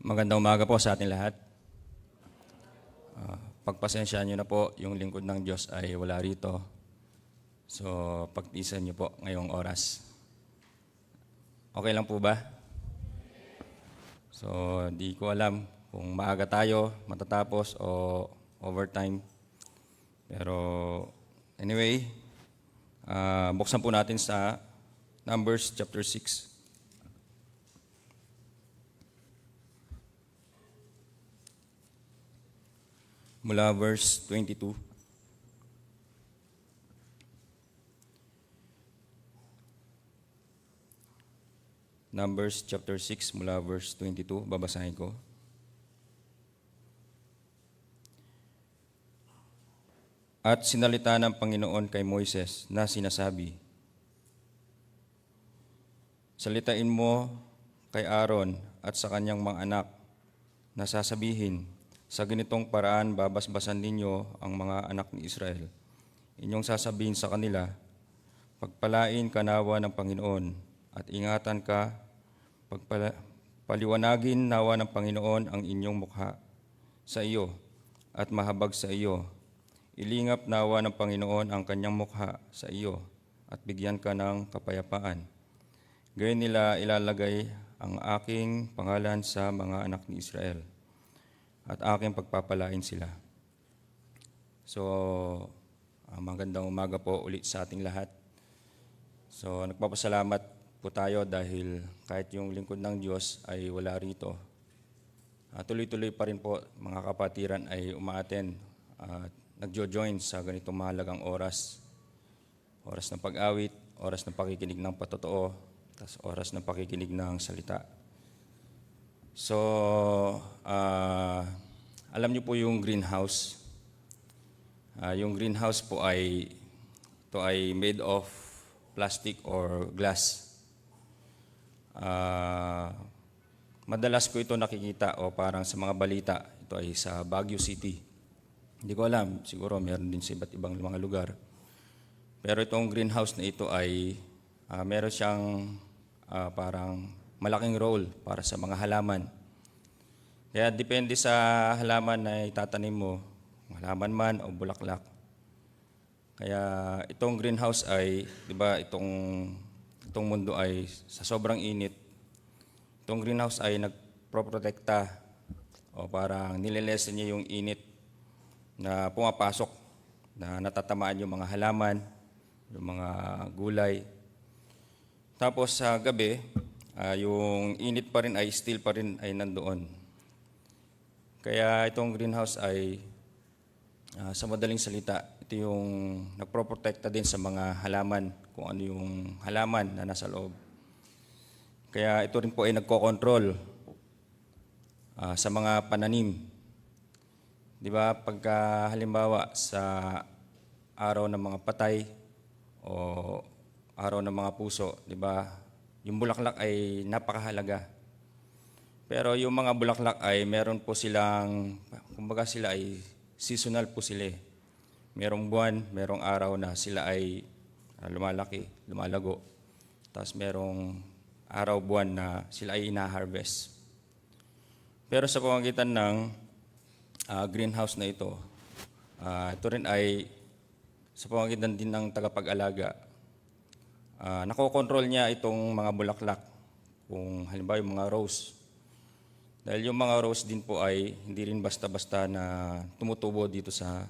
Magandang umaga po sa ating lahat. Pagpasensyaan niyo na po, yung lingkod ng Diyos ay wala rito. So, pagtiisan niyo po ngayong oras. Okay lang po ba? So, di ko alam kung maaga tayo matatapos o overtime. Pero, anyway, buksan po natin sa Numbers chapter 6. Mula verse 22. Numbers chapter 6 mula verse 22, babasahin ko. At sinalita ng Panginoon kay Moises na sinasabi, salitain mo kay Aaron at sa kanyang mga anak na sasabihin, sa ganitong paraan babasbasan ninyo ang mga anak ni Israel. Inyong sasabihin sa kanila, pagpalain ka nawa ng Panginoon at ingatan ka, paliwanagin nawa ng Panginoon ang inyong mukha sa iyo at mahabag sa iyo. Ilingap nawa ng Panginoon ang kanyang mukha sa iyo at bigyan ka ng kapayapaan. Gayon nila ilalagay ang aking pangalan sa mga anak ni Israel at aking pagpapalain sila. So, magandang umaga po ulit sa ating lahat. So, nagpapasalamat po tayo dahil kahit yung lingkod ng Diyos ay wala rito. Tuloy-tuloy pa rin po mga kapatiran ay umaattend at nagjo-join sa ganitong mahalagang oras. Oras ng pag-awit, oras ng pakikinig ng patotoo, tas oras ng pakikinig ng salita. So, alam niyo po yung greenhouse. Yung greenhouse po ay made of plastic or glass. Madalas ko ito nakikita o parang sa mga balita. Ito ay sa Baguio City. Hindi ko alam, siguro meron din sa iba't ibang mga lugar. Pero itong greenhouse na ito ay meron siyang parang malaking role para sa mga halaman. Kaya depende sa halaman na itatanim mo, halaman man o bulaklak. Kaya itong greenhouse ay, di ba, itong mundo ay sa sobrang init. Itong greenhouse ay nagproprotekta o parang nililesen niya yung init na pumapasok, na natatamaan yung mga halaman, yung mga gulay. Tapos sa gabi, yung init pa rin ay still pa rin ay nandoon. Kaya itong greenhouse ay sa madaling salita, ito yung nagproprotekta din sa mga halaman, kung ano yung halaman na nasa loob. Kaya ito rin po ay nagkokontrol sa mga pananim. Di ba, pagka halimbawa sa araw ng mga patay o araw ng mga puso, di ba, yung bulaklak ay napakahalaga. Pero yung mga bulaklak ay meron po silang, kumbaga sila ay seasonal po sila. Merong buwan, merong araw na sila ay lumalaki, lumalago. Tapos merong araw, buwan na sila ay ina-harvest. Pero sa pamamagitan ng greenhouse na ito rin ay sa pamamagitan din ng tagapag-alaga. Nakokontrol niya itong mga bulaklak. Kung halimbawa yung mga rose. Dahil yung mga rose din po ay hindi rin basta-basta na tumutubo dito sa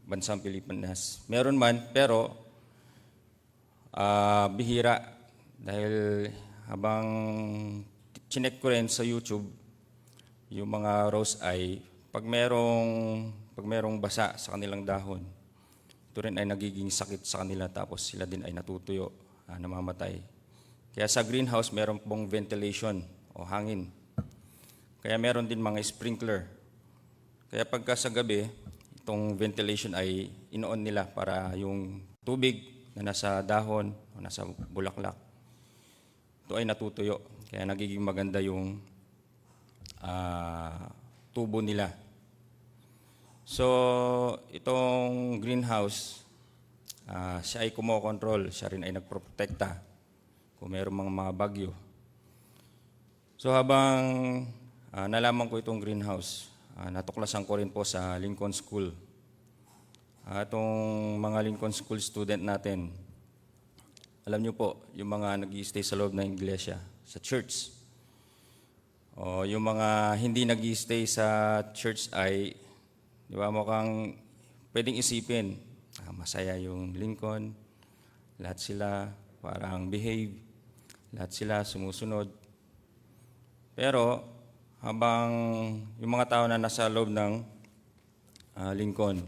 bansang Pilipinas. Meron man, pero bihira. Dahil habang chinek ko rin sa YouTube, yung mga rose ay pag merong basa sa kanilang dahon, ito rin ay nagiging sakit sa kanila, tapos sila din ay natutuyo, namamatay. Kaya sa greenhouse, meron pong ventilation o hangin. Kaya meron din mga sprinkler. Kaya pagka sa gabi, itong ventilation ay inoon nila para yung tubig na nasa dahon o nasa bulaklak, ito ay natutuyo. Kaya nagiging maganda yung tubo nila. So, itong greenhouse, siya ay kumokontrol, siya rin ay nagproprotekta kung mayroong mga bagyo. So habang nalaman ko itong greenhouse, natuklasan ko rin po sa Lincoln School. Itong mga Lincoln School student natin, alam niyo po, yung mga nag-i-stay sa loob ng iglesia, sa church. O yung mga hindi nag-i-stay sa church ay, di ba, mukhang pwedeng isipin, masaya yung Lincoln, lahat sila parang behave, lahat sila sumusunod. Pero habang yung mga tao na nasa loob ng Lincoln,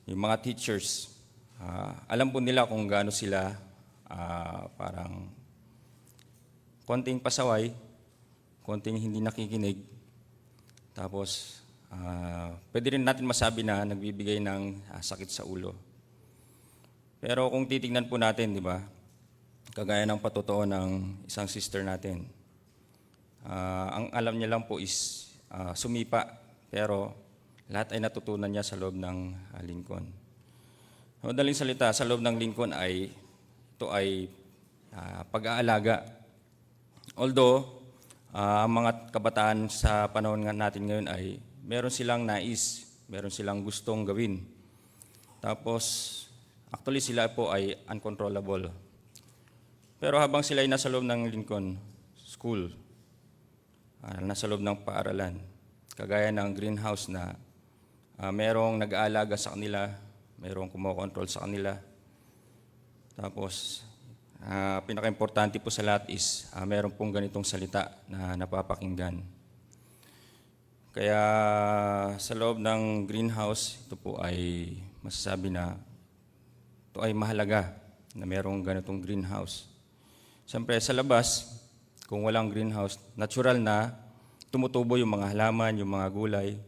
yung mga teachers, alam po nila kung gaano sila parang konting pasaway, konting hindi nakikinig. Tapos, pwede rin natin masabi na nagbibigay ng sakit sa ulo. Pero kung titingnan po natin, di ba, kagaya ng patotoo ng isang sister natin, ang alam niya lang po is sumipa, pero lahat ay natutunan niya sa loob ng Lincoln. Madaling salita, sa loob ng Lincoln ay ito ay pag-aalaga. Although, ang mga kabataan sa panahon natin ngayon ay meron silang nais, meron silang gustong gawin. Tapos, actually sila po ay uncontrollable. Pero habang sila ay nasa loob ng Lincoln School, nasa loob ng paaralan, kagaya ng greenhouse na merong nag-aalaga sa kanila, merong kumokontrol sa kanila. Tapos, pinaka-importante po sa lahat is meron pong ganitong salita na napapakinggan. Kaya sa loob ng greenhouse, ito po ay masasabi na ito ay mahalaga na merong ganitong greenhouse. Siyempre, sa labas, kung walang greenhouse, natural na tumutubo yung mga halaman, yung mga gulay.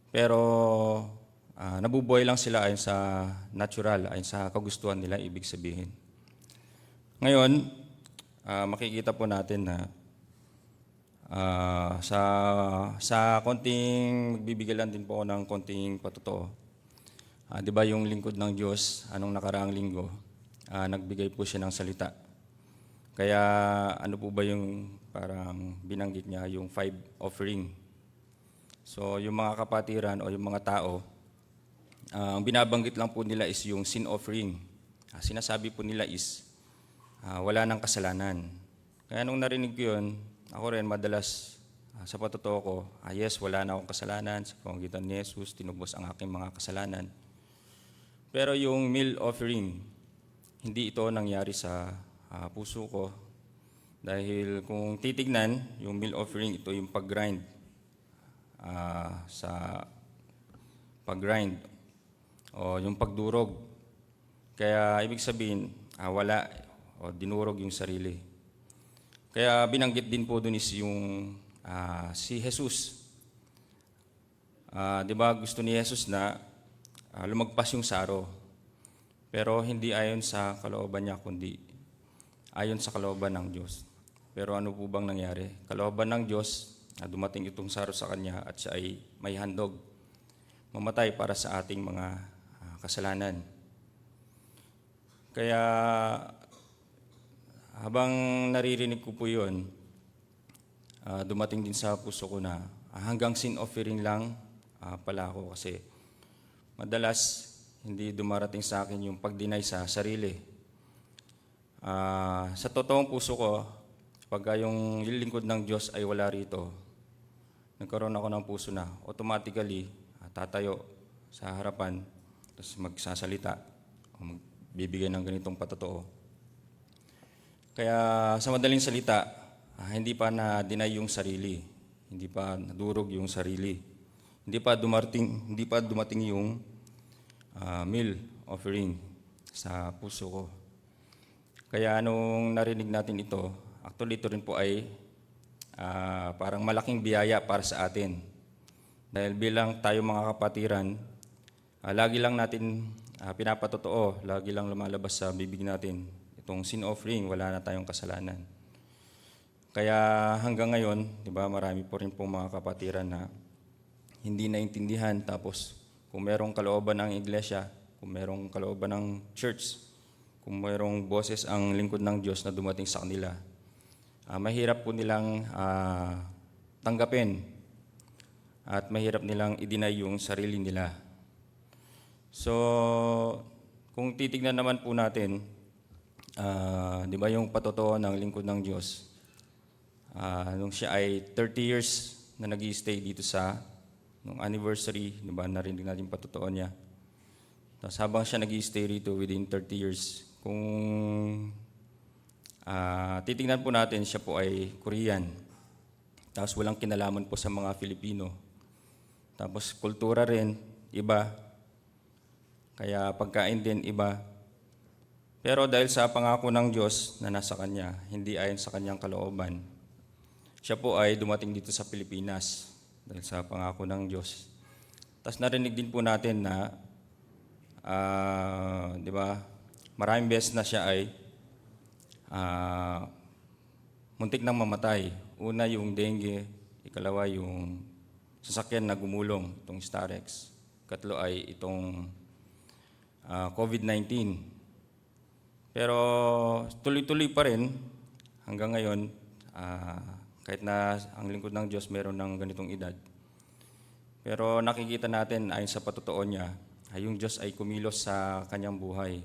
Pero nabubuhay lang sila ayon sa natural, ayon sa kagustuhan nila, ibig sabihin. Ngayon, makikita po natin na sa konting, magbibigay lang din po ako ng konting patotoo. Di ba yung lingkod ng Diyos, anong nakaraang linggo, nagbigay po siya ng salita. Kaya ano po ba yung parang binanggit niya, yung 5 offering. So yung mga kapatiran o yung mga tao, ang binabanggit lang po nila is yung sin offering. Sinasabi po nila is wala nang kasalanan. Kaya nung narinig ko yun, ako rin madalas sa patotoo ko, yes, wala na akong kasalanan. Sa pamamagitan ni Jesus, tinubos ang aking mga kasalanan. Pero yung meal offering, hindi ito nangyari sa puso ko. Dahil kung titignan, yung meal offering, ito yung pag-grind. Sa pag-grind o yung pagdurog. Kaya ibig sabihin, wala o dinurog yung sarili. Kaya binanggit din po dun is yung si Jesus. Di ba gusto ni Jesus na lumagpas yung saro. Pero hindi ayon sa kalooban niya, kundi ayon sa kalooban ng Diyos. Pero ano po bang nangyari? Kalooban ng Diyos, dumating itong saro sa kanya at siya ay may handog, mamatay para sa ating mga kasalanan. Kaya habang naririnig ko po yun, dumating din sa puso ko na hanggang sin offering lang pala ako kasi madalas hindi dumarating sa akin yung pag-deny sa sarili. Sa totoong puso ko, pagka yung lingkod ng Diyos ay wala rito, nagkaroon ako ng puso na automatically tatayo sa harapan, tapos magsasalita o magbibigay ng ganitong patotoo. Kaya sa madaling salita, hindi pa na-deny yung sarili, hindi pa nadurog yung sarili, hindi pa dumating yung meal offering sa puso ko. Kaya nung narinig natin ito, actually ito rin po ay parang malaking biyaya para sa atin. Dahil bilang tayo mga kapatiran, lagi lang natin pinapatotoo, lagi lang lumalabas sa bibig natin itong sin offering, wala na tayong kasalanan. Kaya hanggang ngayon, di ba, marami po rin pong mga kapatiran na hindi naintindihan. Tapos kung merong kalooban ng iglesia, kung merong kalooban ng church, kung merong boses ang lingkod ng Diyos na dumating sa kanila, mahirap po nilang tanggapin at mahirap nilang i-deny yung sarili nila. So, kung titignan naman po natin, di ba yung patotoo ng lingkod ng Diyos, nung siya ay 30 years na nag-i-stay dito sa nung anniversary, di ba, narinig natin yung patotoo niya. Tapos habang siya nag-i-stay rito within 30 years, kung titignan po natin, siya po ay Korean. Tapos walang kinalaman po sa mga Filipino. Tapos kultura rin, iba. Kaya pagkain din, iba. Pero dahil sa pangako ng Diyos na nasa Kanya, hindi ayon sa Kanyang kalooban, siya po ay dumating dito sa Pilipinas dahil sa pangako ng Diyos. Tapos narinig din po natin na, di ba, maraming beses na siya ay muntik nang mamatay. Una yung dengue, ikalawa yung sasakyan na gumulong, itong Starex. Katlo ay itong COVID-19. Pero tuloy-tuloy pa rin hanggang ngayon, kahit na ang lingkod ng Diyos meron ng ganitong edad. Pero nakikita natin ayon sa patotoo niya, ay yung Diyos ay kumilos sa kanyang buhay.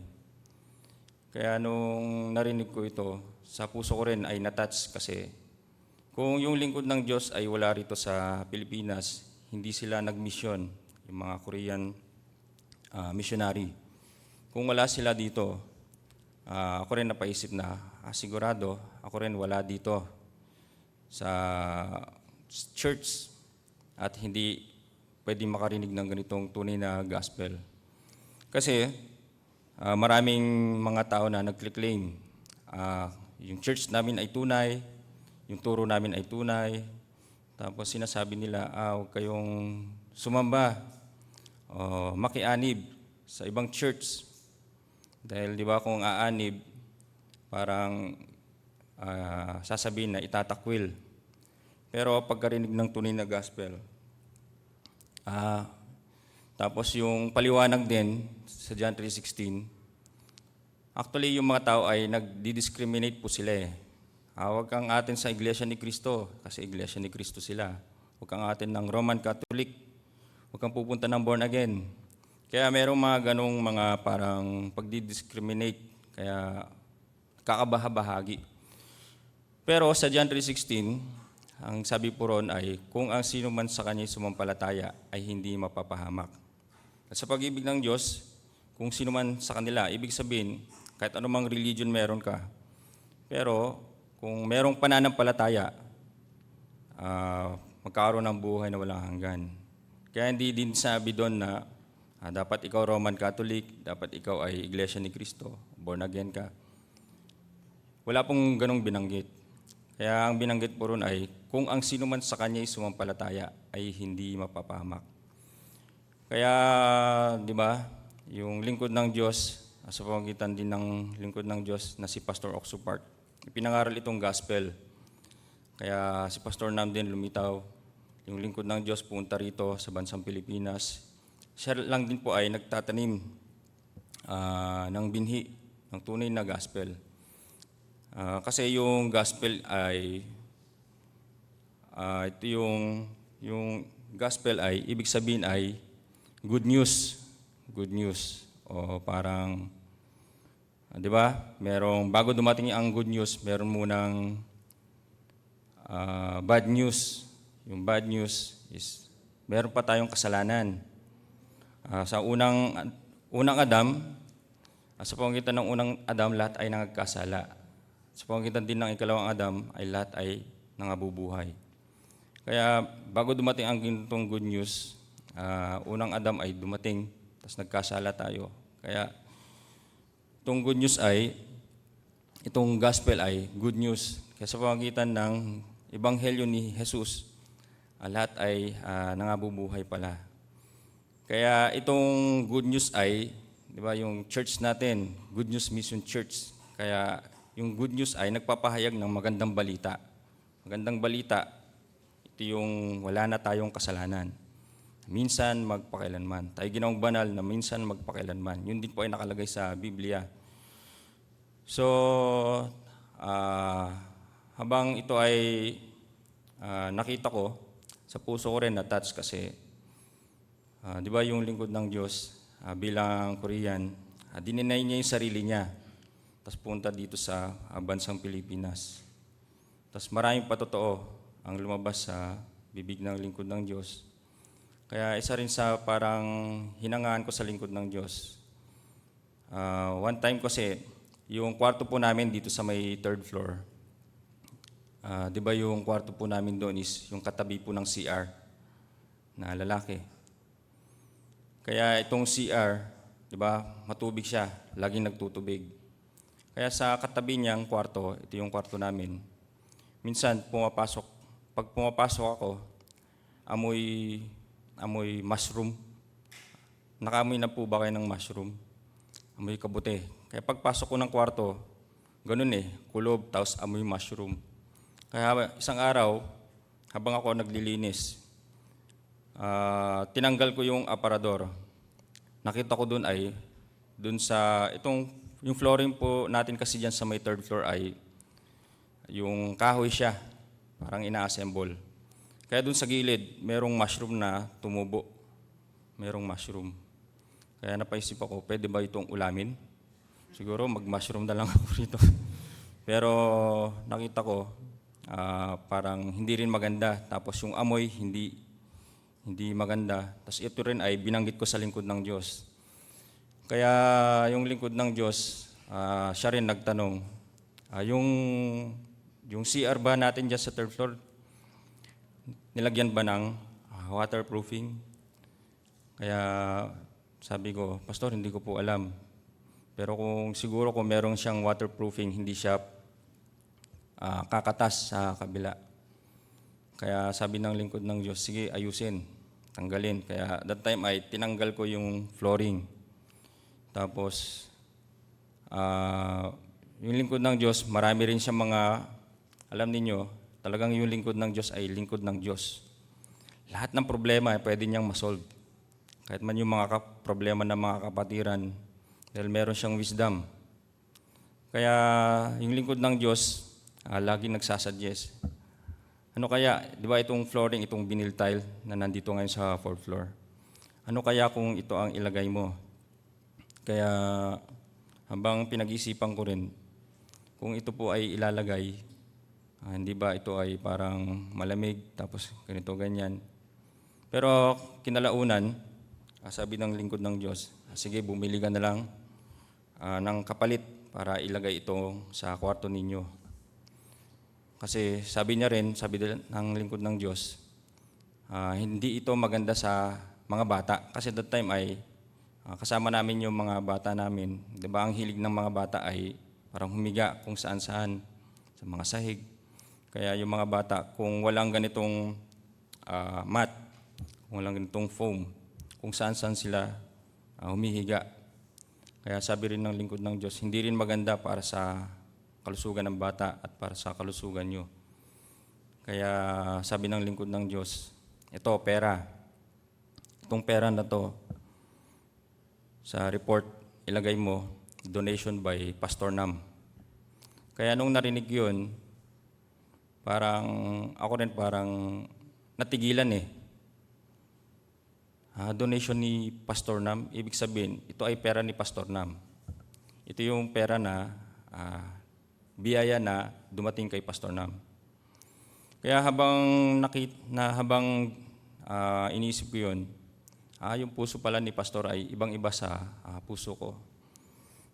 Kaya nung narinig ko ito, sa puso ko rin ay natouch kasi kung yung lingkod ng Diyos ay wala rito sa Pilipinas, hindi sila nag-mission, yung mga Korean missionary. Kung wala sila dito, ako rin napaisip na, sigurado, ako rin wala dito sa church at hindi pwede makarinig ng ganitong tunay na gospel. Kasi maraming mga tao na nag-claim, yung church namin ay tunay, yung turo namin ay tunay, tapos sinasabi nila, huwag kayong sumamba o makianib sa ibang church. Dahil di ba kung aanib, parang sasabihin na itatakwil. Pero pagkarinig ng tunay na gospel, tapos yung paliwanag din sa John 3:16, actually yung mga tao ay nagdi-discriminate po sila eh. Huwag kang atin sa Iglesia ni Cristo, kasi Iglesia ni Cristo sila. Huwag kang atin ng Roman Catholic, huwag kang pupunta ng born again. Kaya merong mga ganong mga parang pagdi-discriminate, kaya kakabahabahagi. Pero sa John 3:16, ang sabi po ron ay, kung ang sino man sa kanya sumampalataya ay hindi mapapahamak. At sa pag-ibig ng Diyos, kung sino man sa kanila, ibig sabihin, kahit anumang religion meron ka, pero kung merong pananampalataya, magkakaroon ng buhay na walang hanggan. Kaya hindi din sabi doon na dapat ikaw Roman Catholic, dapat ikaw ay Iglesia ni Cristo, born again ka. Wala pong ganong binanggit. Kaya ang binanggit po ron ay, kung ang sino man sa kanya ay sumampalataya ay hindi mapapahamak. Kaya, di ba, yung lingkod ng Diyos, sa pamagitan din ng lingkod ng Diyos na si Pastor Oxo Park, ipinangaral itong gospel. Kaya si Pastor Nam din lumitaw, yung lingkod ng Diyos punta rito sa bansang Pilipinas. Siya lang din po ay nagtatanim ng binhi, ng tunay na gospel. Kasi yung gospel ay, ito yung gospel ay, ibig sabihin ay good news. Good news. O parang, di ba, merong, bago dumating ang good news, meron munang bad news. Yung bad news is, meron pa tayong kasalanan. Sa unang Adam, sa pamamagitan ng unang Adam, lahat ay nangagkasala. Sa pamamagitan din ng ikalawang Adam, ay lahat ay nangabubuhay. Kaya bago dumating ang ganitong good news, unang Adam ay dumating, tapos nagkasala tayo. Kaya itong good news ay, itong gospel ay good news. Kaya sa pamamagitan ng ebanghelyo ni Jesus, lahat ay nangabubuhay pala. Kaya itong good news ay, di ba, yung church natin, Good News Mission Church. Kaya yung good news ay nagpapahayag ng magandang balita. Magandang balita, ito yung wala na tayong kasalanan. Minsan magpakailanman. Tayo ginawang banal na minsan magpakailanman. Yun din po ay nakalagay sa Biblia. So, habang ito ay nakita ko, sa puso ko rin na-touch kasi, di ba yung lingkod ng Diyos bilang Korean, dininay niya yung sarili niya, tapos punta dito sa bansang Pilipinas. Tapos maraming patotoo ang lumabas sa bibig ng lingkod ng Diyos. Kaya isa rin sa parang hinangaan ko sa lingkod ng Diyos. One time kasi, yung kwarto po namin dito sa may third floor, di ba yung kwarto po namin doon is yung katabi po ng CR na lalaki. Kaya itong CR, di ba, matubig siya, laging nagtutubig. Kaya sa katabi niyang kwarto, ito yung kwarto namin, minsan pag pumapasok ako, amoy mushroom. Nakaamoy na po ba kayo ng mushroom? Amoy kabuti. Kaya pagpasok ko ng kwarto, ganun kulob, tapos amoy mushroom. Kaya isang araw, habang ako naglilinis, tinanggal ko yung aparador. Nakita ko dun sa, yung flooring po natin kasi dyan sa may third floor ay, yung kahoy siya, parang ina-assemble. Kaya dun sa gilid, merong mushroom na tumubo. Merong mushroom. Kaya napaisip ako, pwede ba itong ulamin? Siguro mag-mushroom na lang ako rito. Pero nakita ko, parang hindi rin maganda. Tapos yung amoy, hindi maganda. Tapos ito rin ay binanggit ko sa lingkod ng Diyos. Kaya yung lingkod ng Diyos, siya rin nagtanong, yung CR ba natin dyan sa third floor, nilagyan ba ng waterproofing? Kaya sabi ko, Pastor, hindi ko po alam. Pero siguro kung meron siyang waterproofing, hindi siya kakatas sa kabila. Kaya sabi ng lingkod ng Diyos, sige, ayusin, tanggalin. Kaya that time ay tinanggal ko yung flooring. Tapos, yung lingkod ng Diyos, marami rin siya alam niyo, talagang yung lingkod ng Diyos ay lingkod ng Diyos. Lahat ng problema ay pwede niyang masolve. Kahit man yung mga problema ng mga kapatiran, dahil meron siyang wisdom. Kaya yung lingkod ng Diyos, laging nagsasuggest. Ano kaya, di ba itong flooring, itong vinyl tile na nandito ngayon sa fourth floor, ano kaya kung ito ang ilagay mo? Kaya habang pinag-isipan ko rin, kung ito po ay ilalagay, hindi ba ito ay parang malamig, tapos ganito, ganyan. Pero kinalaunan, sabi ng lingkod ng Diyos, sige, bumili ka na lang ng kapalit para ilagay ito sa kwarto ninyo. Kasi sabi ng lingkod ng Diyos, hindi ito maganda sa mga bata. Kasi that time ay kasama namin yung mga bata namin. Di ba ang hilig ng mga bata ay parang humiga kung saan-saan, sa mga sahig. Kaya yung mga bata, kung walang ganitong mat, kung walang ganitong foam, kung saan-saan sila humihiga. Kaya sabi rin ng lingkod ng Diyos, hindi rin maganda para sa kalusugan ng bata at para sa kalusugan nyo. Kaya sabi ng lingkod ng Diyos, ito, pera. Itong pera na to, sa report, ilagay mo, donation by Pastor Nam. Kaya nung narinig yun, ako rin parang natigilan donation ni Pastor Nam, ibig sabihin, ito ay pera ni Pastor Nam. Ito yung pera na biyaya na dumating kay Pastor Nam. Kaya habang inisip ko yun, yung puso pala ni Pastor ay ibang-iba sa puso ko.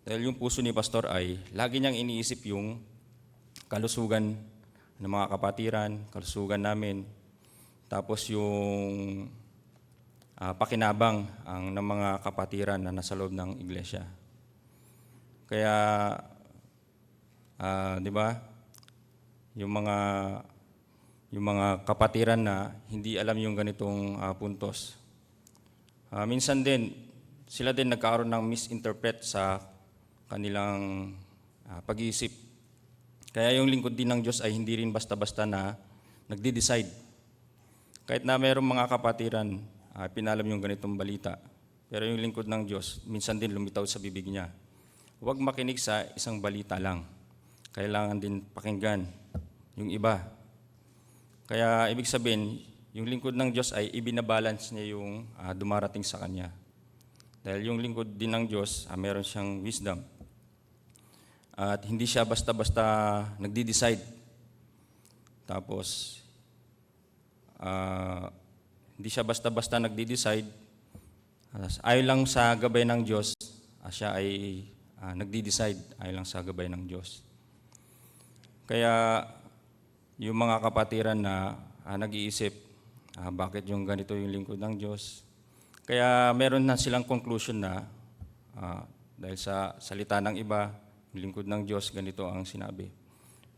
Dahil yung puso ni Pastor ay lagi niyang iniisip yung kalusugan ng mga kapatiran, kalusugan namin. Tapos yung pakinabang ng mga kapatiran na nasa loob ng iglesia. Kaya, di ba, yung mga kapatiran na hindi alam yung ganitong puntos. Minsan din, sila din nagkaroon ng misinterpret sa kanilang pag-iisip. Kaya yung lingkod din ng Diyos ay hindi rin basta-basta na nagde-decide. Kahit na mayroong mga kapatiran, pinalam yung ganitong balita. Pero yung lingkod ng Diyos, minsan din lumitaw sa bibig niya. Huwag makinig sa isang balita lang. Kailangan din pakinggan yung iba. Kaya ibig sabihin, yung lingkod ng Diyos ay ibinabalance niya yung dumarating sa kanya. Dahil yung lingkod din ng Diyos, meron siyang wisdom. At hindi siya basta-basta nagdi-decide. Tapos, hindi siya basta-basta nagdi-decide. Ayon lang sa gabay ng Diyos, siya ay nagdi-decide ayon lang sa gabay ng Diyos. Kaya yung mga kapatiran na nag-iisip, bakit yung ganito yung lingkod ng Diyos? Kaya meron na silang conclusion na dahil sa salita ng iba, yung lingkod ng Diyos, ganito ang sinabi.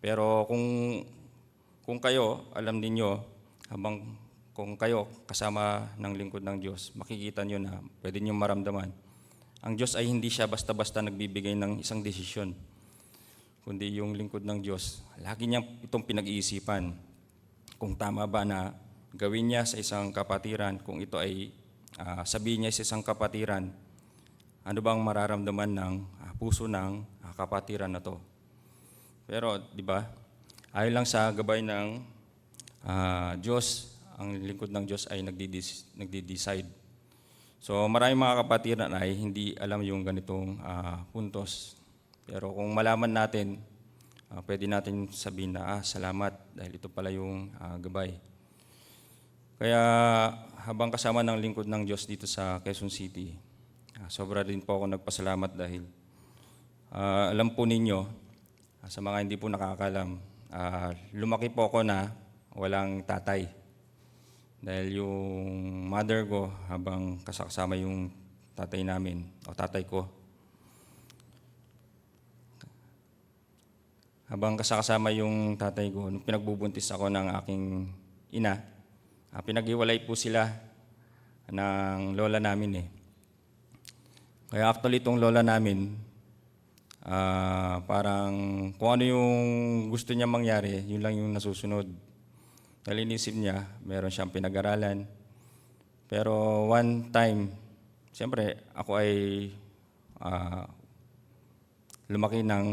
Pero kung kayo, alam niyo kung kayo kasama ng lingkod ng Diyos, makikita nyo na pwede nyo maramdaman. Ang Diyos ay hindi siya basta-basta nagbibigay ng isang desisyon, kundi yung lingkod ng Diyos, lagi niya itong pinag-iisipan kung tama ba na gawin niya sa isang kapatiran, kung ito ay sabihin niya sa isang kapatiran, ano bang mararamdaman ng puso ng kapatiran na to. Pero, di ba, ayon lang sa gabay ng Diyos, ang lingkod ng Diyos ay nagdi-decide. So, maraming mga kapatiran ay hindi alam yung ganitong puntos. Pero kung malaman natin, pwede natin sabihin na, salamat dahil ito pala yung gabay. Kaya habang kasama ng lingkod ng Diyos dito sa Quezon City, sobra din po ako nagpasalamat dahil alam po ninyo, sa mga hindi po nakakalam, lumaki po ako na walang tatay. Dahil yung mother ko, habang kasama yung tatay namin, o tatay ko, habang kasama yung tatay ko, nung pinagbubuntis ako ng aking ina, pinag-iwalay po sila ng lola namin eh. Kaya actually itong lola namin, parang kung ano yung gusto niya mangyari, yun lang yung nasusunod. Dahil inisip niya, meron siyang pinag-aralan. Pero one time, siyempre ako ay lumaki ng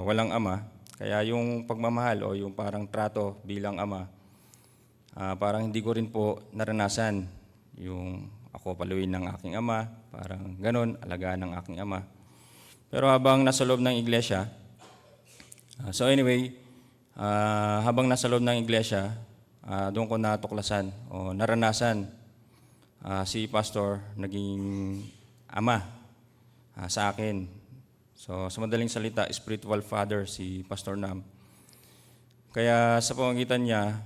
walang ama. Kaya yung pagmamahal o yung parang trato bilang ama, parang hindi ko rin po naranasan. Yung ako paluin ng aking ama, parang ganun, alagaan ng aking ama. Pero habang nasa loob ng iglesia, habang nasa loob ng iglesia, doon ko natuklasan o naranasan si pastor naging ama sa akin. So, sa madaling salita, spiritual father si Pastor Nam. Kaya sa pamamagitan niya,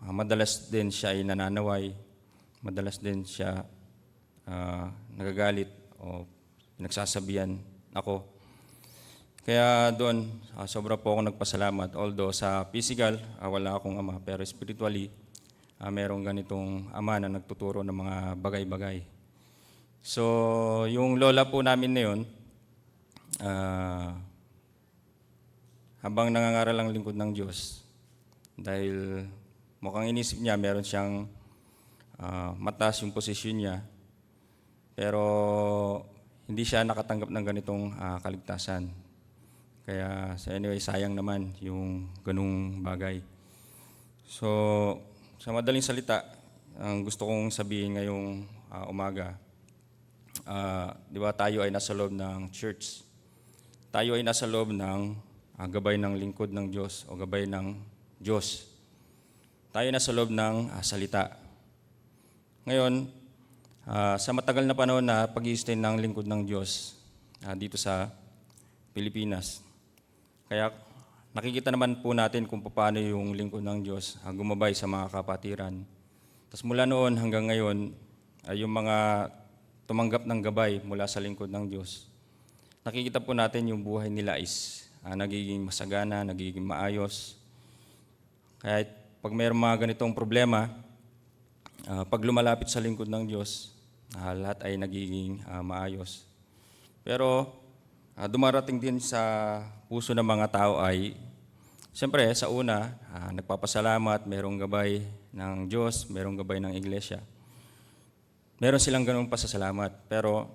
madalas din siya ay nananaway, madalas din siya nagagalit o nagsasabihan ako. Kaya doon, sobra po ako nagpasalamat. Although sa physical, wala akong ama, pero spiritually, merong ganitong ama na nagtuturo ng mga bagay-bagay. So, yung lola po namin na yun, habang nangangaral ang lingkod ng Diyos, dahil mukhang inisip niya, meron siyang mataas yung posisyon niya, pero hindi siya nakatanggap ng ganitong kaligtasan. Kaya anyway, sayang naman yung ganung bagay. So, sa madaling salita, ang gusto kong sabihin ngayong umaga, di ba tayo ay nasa loob ng church. Tayo ay nasa loob ng gabay ng lingkod ng Diyos o gabay ng Diyos. Tayo ay nasa loob ng salita. Ngayon, sa matagal na panahon na pag-i-stay ng lingkod ng Diyos dito sa Pilipinas, kaya nakikita naman po natin kung paano yung lingkod ng Diyos gumabay sa mga kapatiran. Tapos mula noon hanggang ngayon, yung mga tumanggap ng gabay mula sa lingkod ng Diyos, nakikita po natin yung buhay nila is nagiging masagana, nagiging maayos. Kahit pag mayroong mga ganitong problema, pag lumalapit sa lingkod ng Diyos, lahat ay nagiging maayos. Pero dumarating din sa puso ng mga tao ay, siyempre sa una, nagpapasalamat, mayroong gabay ng Diyos, mayroong gabay ng iglesia. Meron silang ganung pasasalamat, pero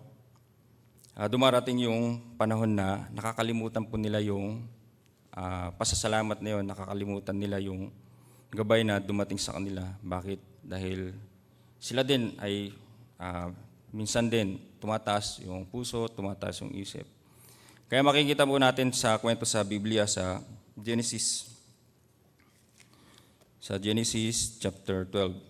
dumarating yung panahon na nakakalimutan po nila yung pasasalamat na yun, nakakalimutan nila yung gabay na dumating sa kanila. Bakit? Dahil sila din ay minsan din tumataas yung puso, tumataas yung isip. Kaya makikita po natin sa kwento sa Biblia sa Genesis. Sa Genesis chapter 12.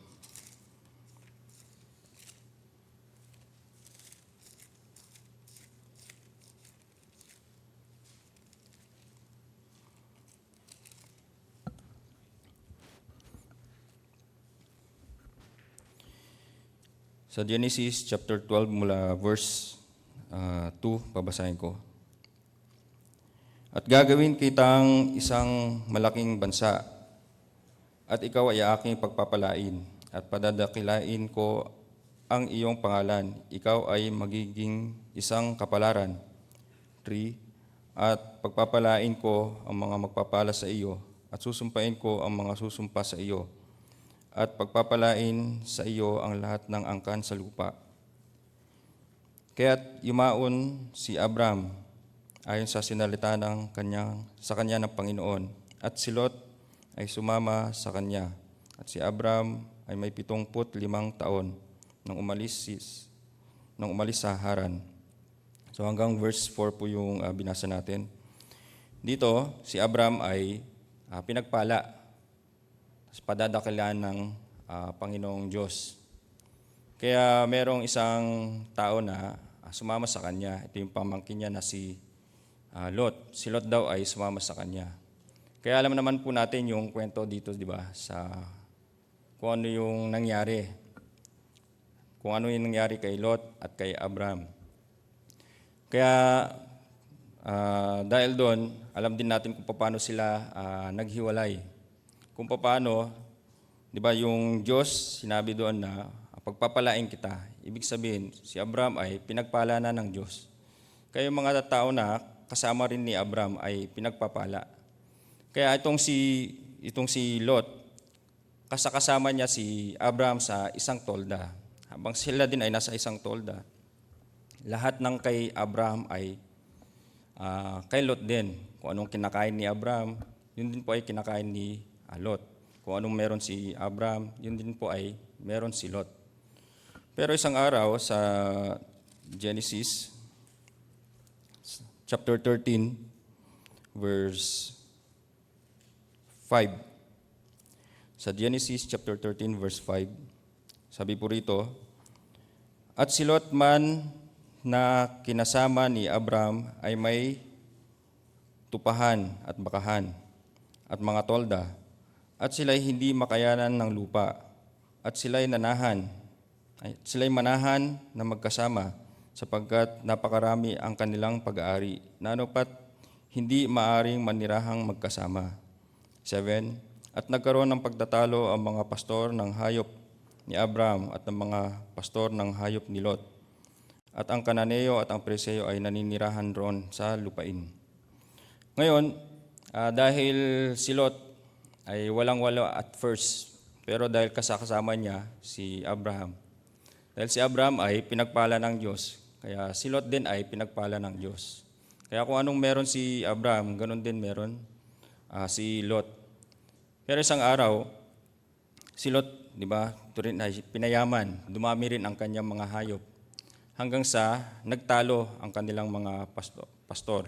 Sa Genesis chapter 12 mula verse 2, babasahin ko. At gagawin kitang isang malaking bansa, at ikaw ay aking pagpapalain, at padadakilain ko ang iyong pangalan. Ikaw ay magiging isang kapalaran. 3. At pagpapalain ko ang mga magpapala sa iyo, at susumpain ko ang mga susumpa sa iyo, at pagpapalain sa iyo ang lahat ng angkan sa lupa. Kaya't yumaon si Abram ayon sa sinalita sa kanya ng Panginoon, at si Lot ay sumama sa kanya. At si Abram ay may 75 taon nang umalis sa Haran. So hanggang verse 4 po yung binasa natin. Dito, si Abram ay pinagpala. Padadakilaan ng Panginoong Diyos. Kaya merong isang tao na sumama sa kanya. Ito yung pamangkin niya na si Lot. Si Lot daw ay sumama sa kanya. Kaya alam naman po natin yung kwento dito, di ba? Kung ano yung nangyari. Kung ano yung nangyari kay Lot at kay Abram. Kaya dahil doon, alam din natin kung paano sila naghiwalay. Kung paano, di ba, yung Diyos, sinabi doon na pagpapalain kita. Ibig sabihin, si Abram ay pinagpala na ng Diyos. Kaya yung mga tao na kasama rin ni Abram ay pinagpapala. Kaya itong si Lot, kasama niya si Abram sa isang tolda. Habang sila din ay nasa isang tolda, lahat ng kay Abram ay kay Lot din. Kung anong kinakain ni Abram, yun din po ay kinakain ni Lot. Kung anong meron si Abram, yun din po ay meron si Lot. Pero isang araw sa Genesis chapter 13 verse 5. Sa Genesis chapter 13 verse 5, sabi po rito, at si Lot man na kinasama ni Abram ay may tupahan at bakahan at mga tolda, at sila'y hindi makayanan ng lupa, at sila'y manahan na magkasama, sapagkat napakarami ang kanilang pag-aari, na anupat hindi maaring manirahang magkasama. 7. At nagkaroon ng pagtatalo ang mga pastor ng hayop ni Abram at ang mga pastor ng hayop ni Lot. At ang Kananeo at ang Preseo ay naninirahan roon sa lupain. Ngayon, dahil si Lot ay walang-wala at first, pero dahil kasama niya si Abraham. Dahil si Abraham ay pinagpala ng Diyos, kaya si Lot din ay pinagpala ng Diyos. Kaya kung anong meron si Abraham, ganun din meron si Lot. Pero isang araw, si Lot, di ba, ito rin ay pinayaman, dumami rin ang kanyang mga hayop, hanggang sa nagtalo ang kanilang mga pastor.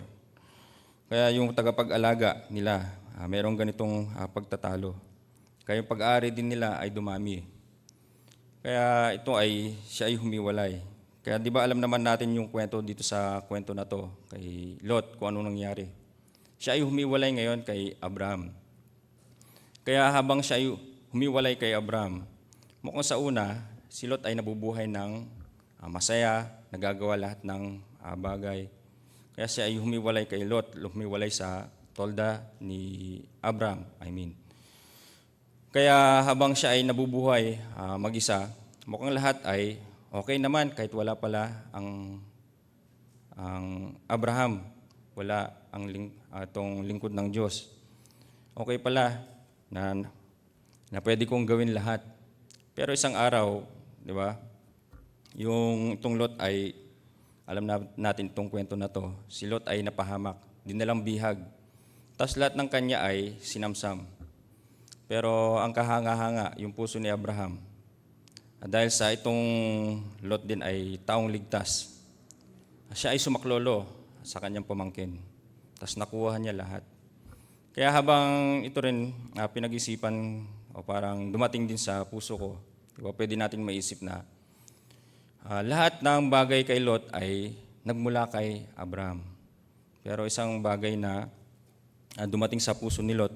Kaya yung tagapag-alaga nila, mayroong ganitong pagtatalo. Kaya yung pag-aari din nila ay dumami. Kaya siya ay humiwalay. Kaya di ba alam naman natin yung kwento dito sa kwento na to kay Lot, kung anong nangyari. Siya ay humiwalay ngayon kay Abram. Kaya habang siya ay humiwalay kay Abram, mukhang sa una, si Lot ay nabubuhay ng masaya, nagagawa lahat ng bagay. Kaya siya ay humiwalay kay Lot, humiwalay sa tolda ni Abram, Kaya habang siya ay nabubuhay mag-isa, mukhang lahat ay okay naman kahit wala pala ang Abraham, wala ang itong lingkod ng Diyos. Okay pala na pwede kong gawin lahat. Pero isang araw, di ba, itong Lot ay, alam natin itong kwento na to, si Lot ay napahamak, dinalang bihag. Tapos lahat ng kanya ay sinamsam. Pero ang kahanga-hanga, yung puso ni Abraham, dahil sa itong Lot din ay taong ligtas, siya ay sumaklolo sa kanyang pamangkin. Tapos nakuha niya lahat. Kaya habang ito rin pinag-isipan o parang dumating din sa puso ko, diba, pwede natin maisip na lahat ng bagay kay Lot ay nagmula kay Abraham. Pero isang bagay na dumating sa puso ni Lot,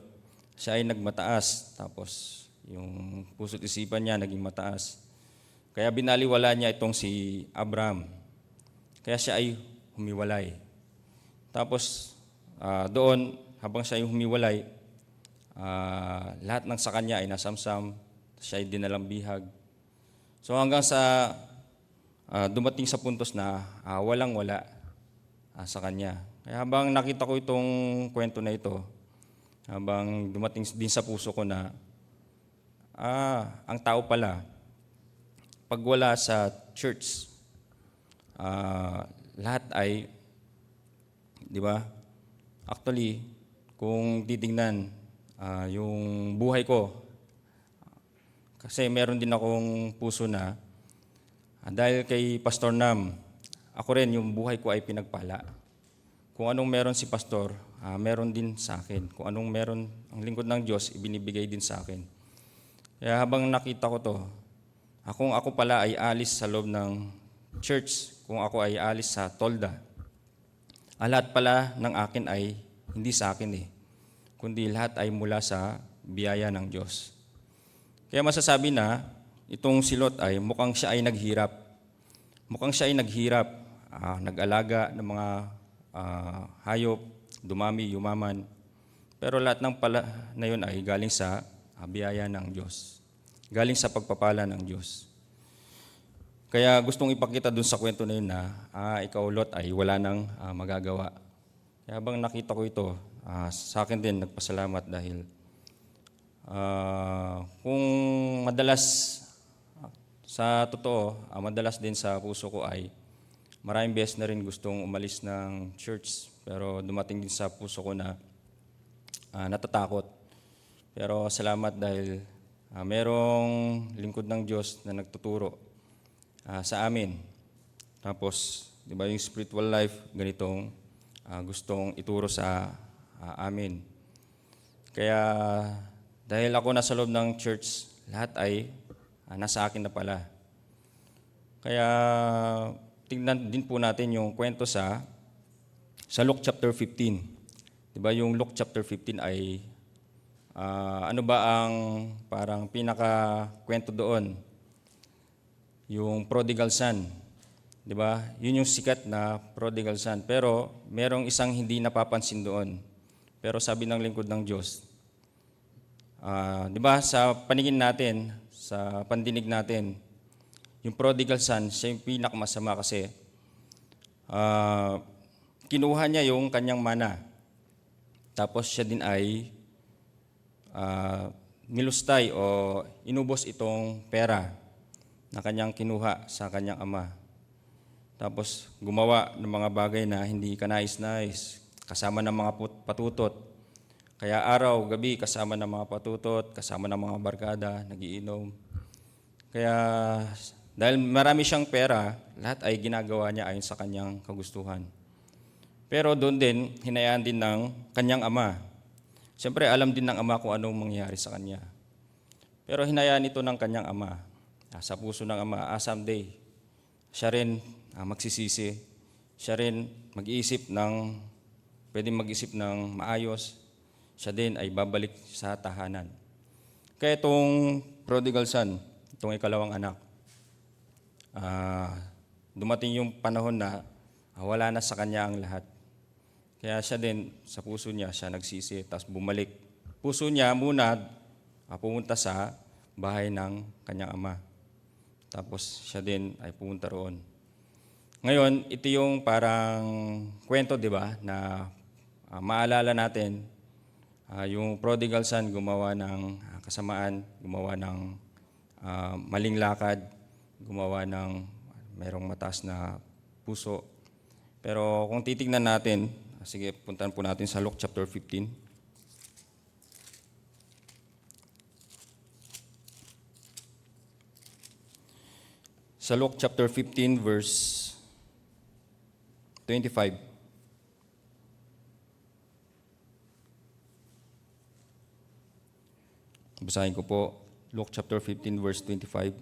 siya ay nagmataas. Tapos yung puso't isipan niya naging mataas. Kaya binaliwala niya itong si Abraham. Kaya siya ay humiwalay. Tapos doon, habang siya ay humiwalay, lahat ng sa kanya ay nasamsam, siya ay dinalang bihag. So hanggang sa dumating sa puntos na walang-wala sa kanya. Kaya habang nakita ko itong kwento na ito, habang dumating din sa puso ko na ang tao pala, pag wala sa church, lahat ay, di ba? Actually, kung titingnan yung buhay ko, kasi meron din akong puso na dahil kay Pastor Nam, ako rin yung buhay ko ay pinagpala. Kung anong meron si Pastor, meron din sa akin. Kung anong meron ang lingkod ng Diyos, ibinibigay din sa akin. Kaya habang nakita ko to, kung ako pala ay alis sa loob ng church, kung ako ay alis sa tolda, lahat pala ng akin ay hindi sa akin kundi lahat ay mula sa biyaya ng Diyos. Kaya masasabi na, itong si Lot ay mukhang siya ay naghirap. Mukhang siya ay naghirap, nag-alaga ng mga hayop, dumami, yumaman. Pero lahat ng pala na yun ay galing sa biyaya ng Diyos. Galing sa pagpapala ng Diyos. Kaya gustong ipakita dun sa kwento na yun na ikaw, Lot, ay wala nang magagawa. Kaya habang nakita ko ito, sa akin din nagpasalamat dahil kung madalas, sa totoo, madalas din sa puso ko ay maraming beses na rin gustong umalis ng church. Pero dumating din sa puso ko na natatakot. Pero salamat dahil merong lingkod ng Diyos na nagtuturo sa amin. Tapos, di ba yung spiritual life, ganitong gustong ituro sa amin. Kaya dahil ako nasa loob ng church, lahat ay nasa akin na pala. Kaya tingnan din po natin yung kwento sa Luke chapter 15. Di ba yung Luke chapter 15 ay ano ba ang parang pinaka-kwento doon? Yung prodigal son. Di ba? Yun yung sikat na prodigal son. Pero merong isang hindi napapansin doon. Pero sabi ng lingkod ng Diyos, di ba sa paningin natin, sa pandinig natin, yung prodigal son, siya yung pinakamasama kasi kinuha niya yung kanyang mana. Tapos siya din ay nilustay o inubos itong pera na kanyang kinuha sa kanyang ama. Tapos gumawa ng mga bagay na hindi kanais-nais, kasama ng mga patutot. Kaya araw, gabi, kasama ng mga patutot, kasama ng mga barkada, nagiinom. Kaya dahil marami siyang pera, lahat ay ginagawa niya ayon sa kanyang kagustuhan. Pero doon din, hinayaan din ng kanyang ama. Siyempre, alam din ng ama kung anong mangyayari sa kanya. Pero hinayaan ito ng kanyang ama. Sa puso ng ama, someday, siya rin magsisisi. Siya rin pwedeng mag-isip ng maayos. Siya din ay babalik sa tahanan. Kaya itong prodigal son, itong ikalawang anak, dumating yung panahon na wala na sa kanya ang lahat. Kaya siya din, sa puso niya, siya nagsisi, tapos bumalik. Puso niya muna pumunta sa bahay ng kanyang ama. Tapos siya din ay pumunta roon. Ngayon, ito yung parang kwento, di ba, na maalala natin, yung prodigal son gumawa ng kasamaan, gumawa ng maling lakad, gumawa ng mayroong mataas na puso. Pero kung titignan natin, sige, puntahan po natin sa Luke chapter 15. Sa Luke chapter 15 verse 25. Basahin ko po, Luke chapter 15 verse 25.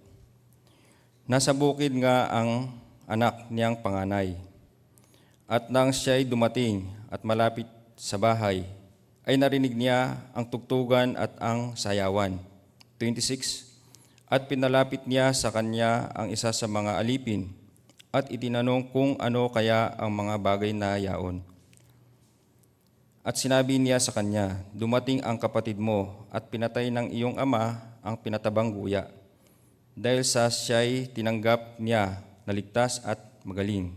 Nasa bukid nga ang anak niyang panganay. At nang siya'y dumating at malapit sa bahay, ay narinig niya ang tugtugan at ang sayawan. 26. At pinalapit niya sa kanya ang isa sa mga alipin at itinanong kung ano kaya ang mga bagay na yaon. At sinabi niya sa kanya, dumating ang kapatid mo at pinatay ng iyong ama ang pinatabang guya. Dahil sa siya'y tinanggap niya na ligtas at magaling.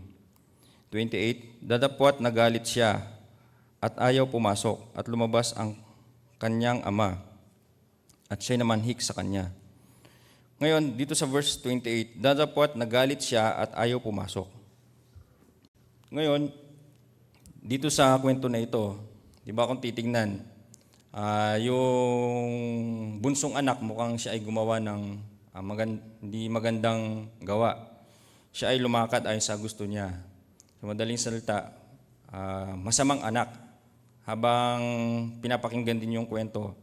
28. Dadapwat nagalit siya at ayaw pumasok at lumabas ang kanyang ama at siya'y namanhik sa kanya. Ngayon, dito sa verse 28, dadapwat nagalit siya at ayaw pumasok. Ngayon, dito sa kwento na ito, di ba kung titingnan, yung bunsong anak mukhang siya ay gumawa ng hindi magandang gawa. Siya ay lumakad ayon sa gusto niya. Sa madaling salita, masamang anak. Habang pinapakinggan din yung kwento,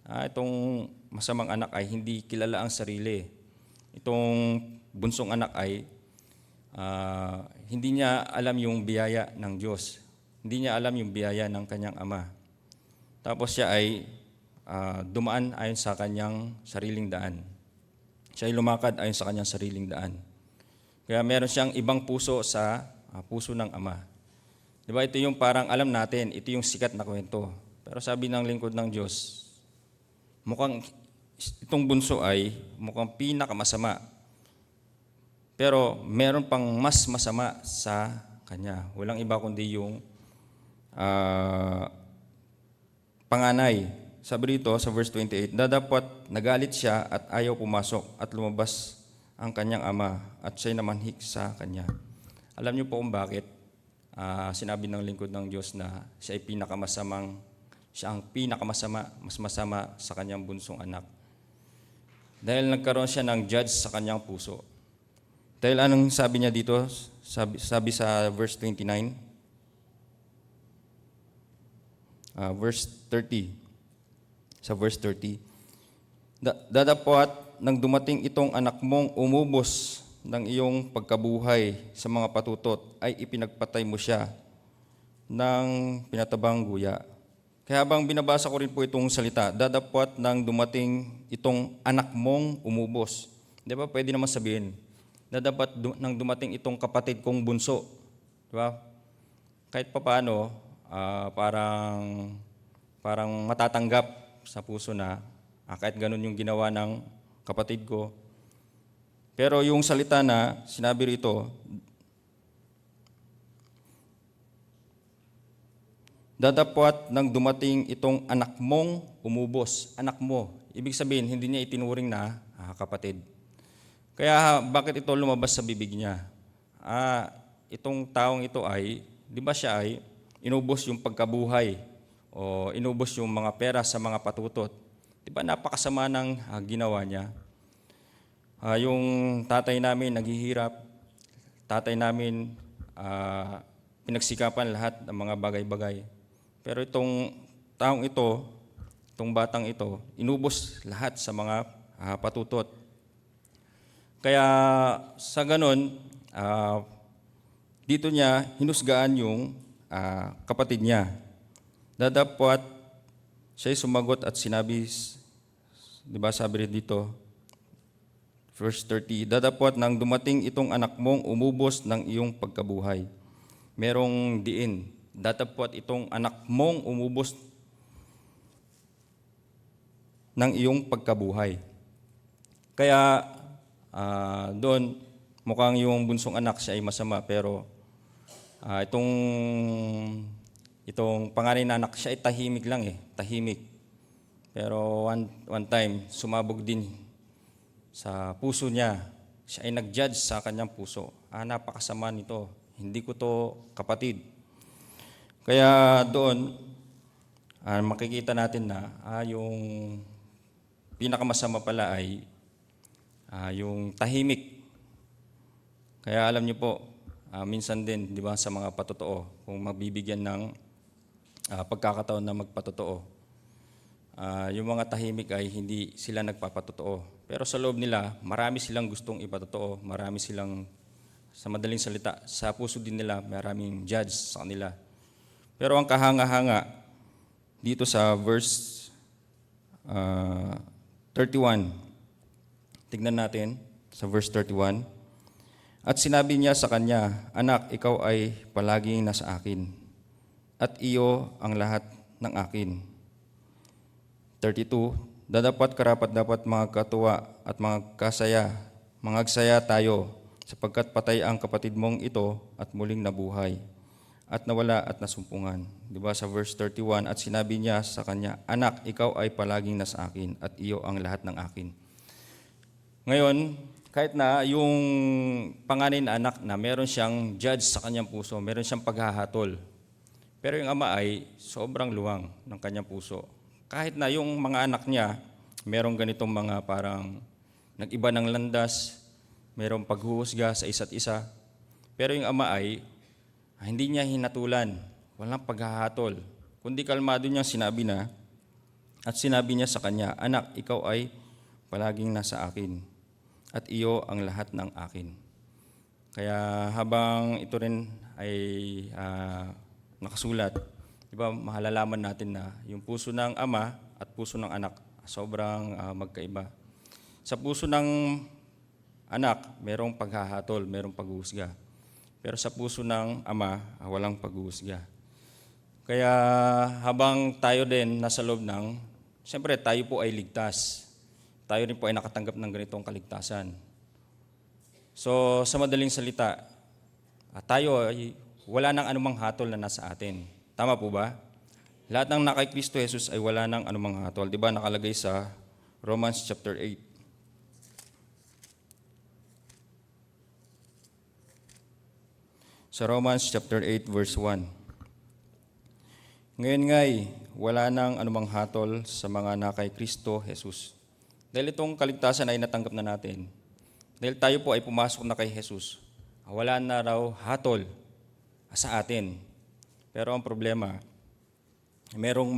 itong masamang anak ay hindi kilala ang sarili. Itong bunsong anak ay hindi niya alam yung biyaya ng Diyos. Hindi niya alam yung biyaya ng kanyang ama. Tapos siya ay dumaan ayon sa kanyang sariling daan. Siya ay lumakad ayon sa kanyang sariling daan. Kaya meron siyang ibang puso sa puso ng ama. Di ba ito yung parang alam natin, ito yung sikat na kwento. Pero sabi ng lingkod ng Diyos, mukhang itong bunso ay mukhang pinakamasama. Pero meron pang mas masama sa kanya. Walang iba kundi yung panganay. Sabi rito sa verse 28, dadapwat nagalit siya at ayaw pumasok at lumabas ang kanyang ama at siya'y namanhik sa kanya. Alam niyo po kung bakit sinabi ng lingkod ng Diyos na siya ang pinakamasama, mas masama sa kanyang bunsong anak. Dahil nagkaroon siya ng judge sa kanyang puso. Dahil anong sabi niya dito? Sabi sa verse 29, verse 30. Sa verse 30, dadapwat nang dumating itong anak mong umubos ng iyong pagkabuhay sa mga patutot, ay ipinagpatay mo siya ng pinatabang guya. Kaya habang binabasa ko rin po itong salita, dadapwat nang dumating itong anak mong umubos. Di ba pwede naman sabihin, dadapat nang dumating itong kapatid kong bunso. Di ba? Kahit papaano, parang matatanggap sa puso na kahit ganun yung ginawa ng kapatid ko. Pero yung salita na sinabi rito, dadapwat nang dumating itong anak mong umubos. Anak mo. Ibig sabihin, hindi niya itinuring na kapatid. Kaya bakit ito lumabas sa bibig niya? Itong taong ito ay, di ba siya ay inubos yung pagkabuhay o inubos yung mga pera sa mga patutot. Di ba napakasama ng ginawa niya? Yung tatay namin naghihirap, tatay namin pinagsikapan lahat ng mga bagay-bagay. Pero itong taong ito, itong batang ito, inubos lahat sa mga patutot. Kaya sa ganon, dito niya hinusgaan yung kapatid niya. Dadapwat siya'y sumagot at sinabi, di ba sabi rin dito, verse 30, dadapwat nang dumating itong anak mong umubos ng iyong pagkabuhay. Merong diin, dadapwat itong anak mong umubos ng iyong pagkabuhay. Kaya doon, mukhang yung bunsong anak siya ay masama, pero itong panganay na anak siya ay tahimik lang tahimik. Pero one time, sumabog din sa puso niya. Siya ay nag-judge sa kanyang puso. Napakasama nito. Hindi ko to kapatid. Kaya doon, makikita natin na yung pinakamasama pala ay yung tahimik. Kaya alam niyo po, minsan din, di ba, sa mga patotoo, kung mabibigyan ng pagkakataon na magpatotoo, yung mga tahimik ay hindi sila nagpapatotoo. Pero sa loob nila, marami silang gustong ipatotoo, marami silang, sa madaling salita, sa puso din nila, maraming judge sa kanila. Pero ang kahanga-hanga dito sa verse 31, tignan natin sa verse 31. At sinabi niya sa kanya, "Anak, ikaw ay palaging nasa akin, at iyo ang lahat ng akin." 32, "Dadapat karapat-dapat mga katuwa at mga agsaya tayo, sapagkat patay ang kapatid mong ito at muling nabuhay, at nawala at nasumpungan." Diba sa verse 31, at sinabi niya sa kanya, "Anak, ikaw ay palaging nasa akin, at iyo ang lahat ng akin." Ngayon, kahit na yung panganay na anak na meron siyang judge sa kanyang puso, meron siyang paghahatol, pero yung ama ay sobrang luwang ng kanyang puso. Kahit na yung mga anak niya, merong ganitong mga parang nag-iba ng landas, merong paghuhusga sa isa't isa, pero yung ama ay hindi niya hinatulan, walang paghahatol, kundi kalmado niyang sinabi na, at sinabi niya sa kanya, "Anak, ikaw ay palaging nasa akin, at iyo ang lahat ng akin." Kaya habang ito rin ay nakasulat, di ba, mahalalaman natin na yung puso ng ama at puso ng anak sobrang magkaiba. Sa puso ng anak, merong paghahatol, merong paghuhusga. Pero sa puso ng ama, walang paghuhusga. Kaya habang tayo din nasa loob ng, siyempre tayo po ay ligtas. Tayo rin po ay nakatanggap ng ganitong kaligtasan. So, sa madaling salita, tayo ay wala nang anumang hatol na nasa atin. Tama po ba? Lahat ng nakay Kristo Jesus ay wala nang anumang hatol. Di ba nakalagay sa Romans chapter 8. Sa Romans chapter 8 verse 1. Ngayon nga'y wala nang anumang hatol sa mga nakay Kristo Jesus. Dahil itong kaligtasan ay natanggap na natin. Dahil tayo po ay pumasok na kay Jesus, wala na raw hatol sa atin. Pero ang problema, merong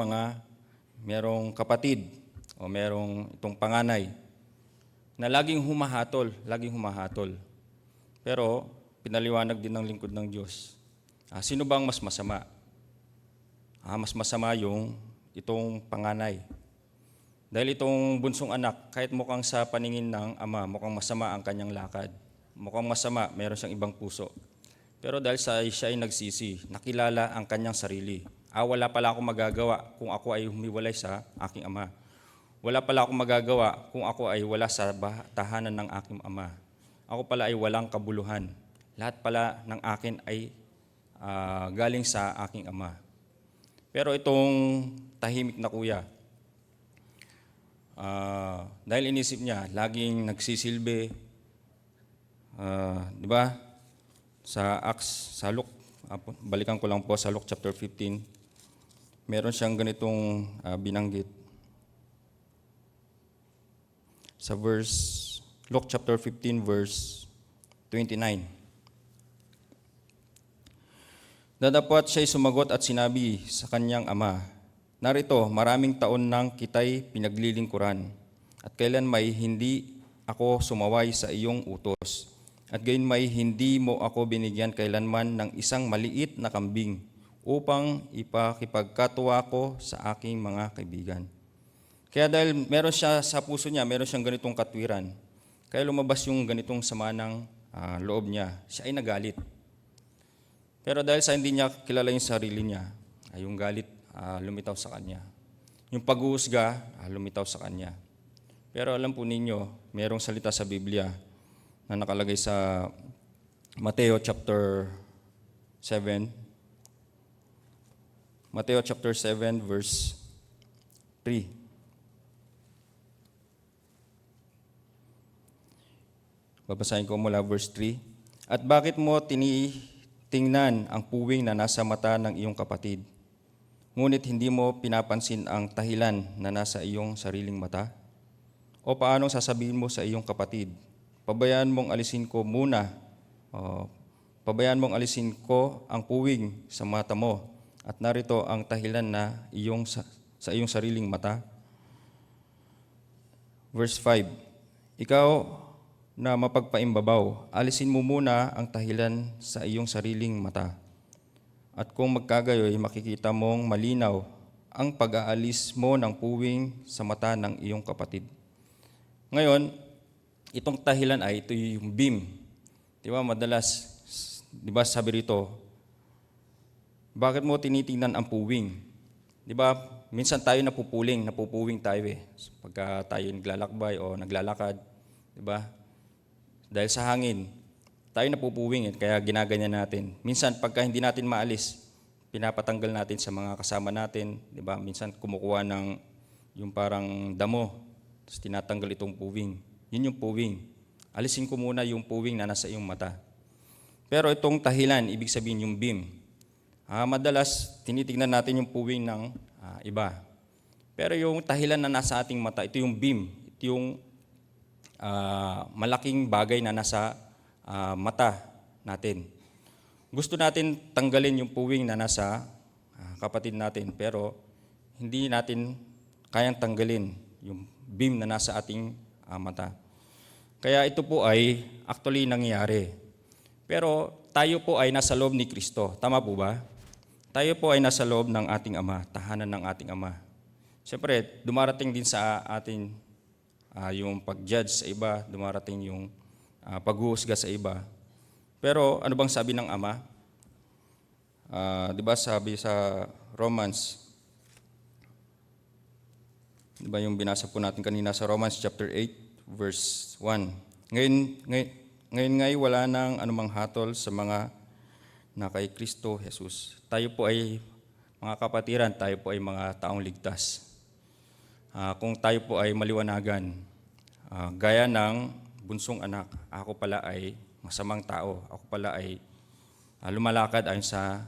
kapatid o merong itong panganay na laging humahatol. Pero pinaliwanag din ng lingkod ng Diyos. Sino bang mas masama? Mas masama yung itong panganay. Dahil itong bunsong anak, kahit mukhang sa paningin ng ama, mukhang masama ang kanyang lakad. Mukhang masama, meron siyang ibang puso. Pero dahil siya ay nagsisi, nakilala ang kanyang sarili. Wala pala akong magagawa kung ako ay humiwalay sa aking ama. Wala pala akong magagawa kung ako ay wala sa tahanan ng aking ama. Ako pala ay walang kabuluhan. Lahat pala ng akin ay galing sa aking ama. Pero itong tahimik na kuya, dahil inisip niya, laging nagsisilbi, di ba? Sa Acts, sa Luke, balikan ko lang po sa Luke chapter 15, meron siyang ganitong binanggit. Sa Luke chapter 15 verse 29. Datapwat siya'y sumagot at sinabi sa kanyang ama, "Narito, maraming taon nang kita'y pinaglilingkuran, at kailan may hindi ako sumaway sa iyong utos, at gayon may hindi mo ako binigyan kailanman ng isang maliit na kambing upang ipakipagkatuwa ko sa aking mga kaibigan." Kaya dahil meron siya sa puso niya, meron siyang ganitong katwiran, kaya lumabas yung ganitong sama ng loob niya, siya ay nagalit. Pero dahil sa hindi niya kilala yung sarili niya, yung galit lumitaw sa kanya. Yung paghuhusga, lumitaw sa kanya. Pero alam po ninyo, mayroong salita sa Biblia na nakalagay sa Mateo chapter 7. Mateo chapter 7 verse 3. Babasahin ko mula verse 3. At bakit mo tinitingnan ang puwing na nasa mata ng iyong kapatid, ngunit hindi mo pinapansin ang tahilan na nasa iyong sariling mata? O paanong sasabihin mo sa iyong kapatid, pabayaan mong alisin ko muna pabayaan mong alisin ko ang puwing sa mata mo, at narito ang dahilan na sa iyong sariling mata. Verse 5, ikaw na mapagpaimbabaw, alisin mo muna ang dahilan sa iyong sariling mata. At kung magkagayoy, makikita mong malinaw ang pag-aalis mo ng puwing sa mata ng iyong kapatid. Ngayon, itong dahilan ay ito yung beam. Di ba madalas, di ba sabi rito, bakit mo tinitingnan ang puwing? Di ba, minsan tayo napupuwing tayo pagka tayo naglalakbay o naglalakad, di ba? Dahil sa hangin, tayo napupuwing kaya ginaganyan natin. Minsan pagka hindi natin maalis, pinapatanggal natin sa mga kasama natin, di ba? Minsan kumukuha ng yung parang damo, tapos tinatanggal itong puwing. Yun yung puwing. Alisin ko muna yung puwing na nasa iyong mata. Pero itong dahilan, ibig sabihin yung beam. Madalas, tinitingnan natin yung puwing ng iba. Pero yung dahilan na nasa ating mata, ito yung beam. Ito yung malaking bagay na nasa mata natin. Gusto natin tanggalin yung puwing na nasa kapatid natin, pero hindi natin kayang tanggalin yung beam na nasa ating mata. Kaya ito po ay actually nangyayari. Pero tayo po ay nasa loob ni Kristo. Tama po ba? Tayo po ay nasa loob ng ating Ama, tahanan ng ating Ama. Siyempre, dumarating din sa atin yung pag-judge sa iba, dumarating yung paghuhusga sa iba. Pero ano bang sabi ng Ama? Di ba sabi sa Romans, di ba yung binasa po natin kanina sa Romans chapter 8, verse 1. Ngayon ngay wala nang anumang hatol sa mga na kay Kristo Jesus. Tayo po ay mga kapatiran, tayo po ay mga taong ligtas. Kung tayo po ay maliwanagan, gaya ng bunsong anak, ako pala ay masamang tao, ako pala ay lumalakad ayon sa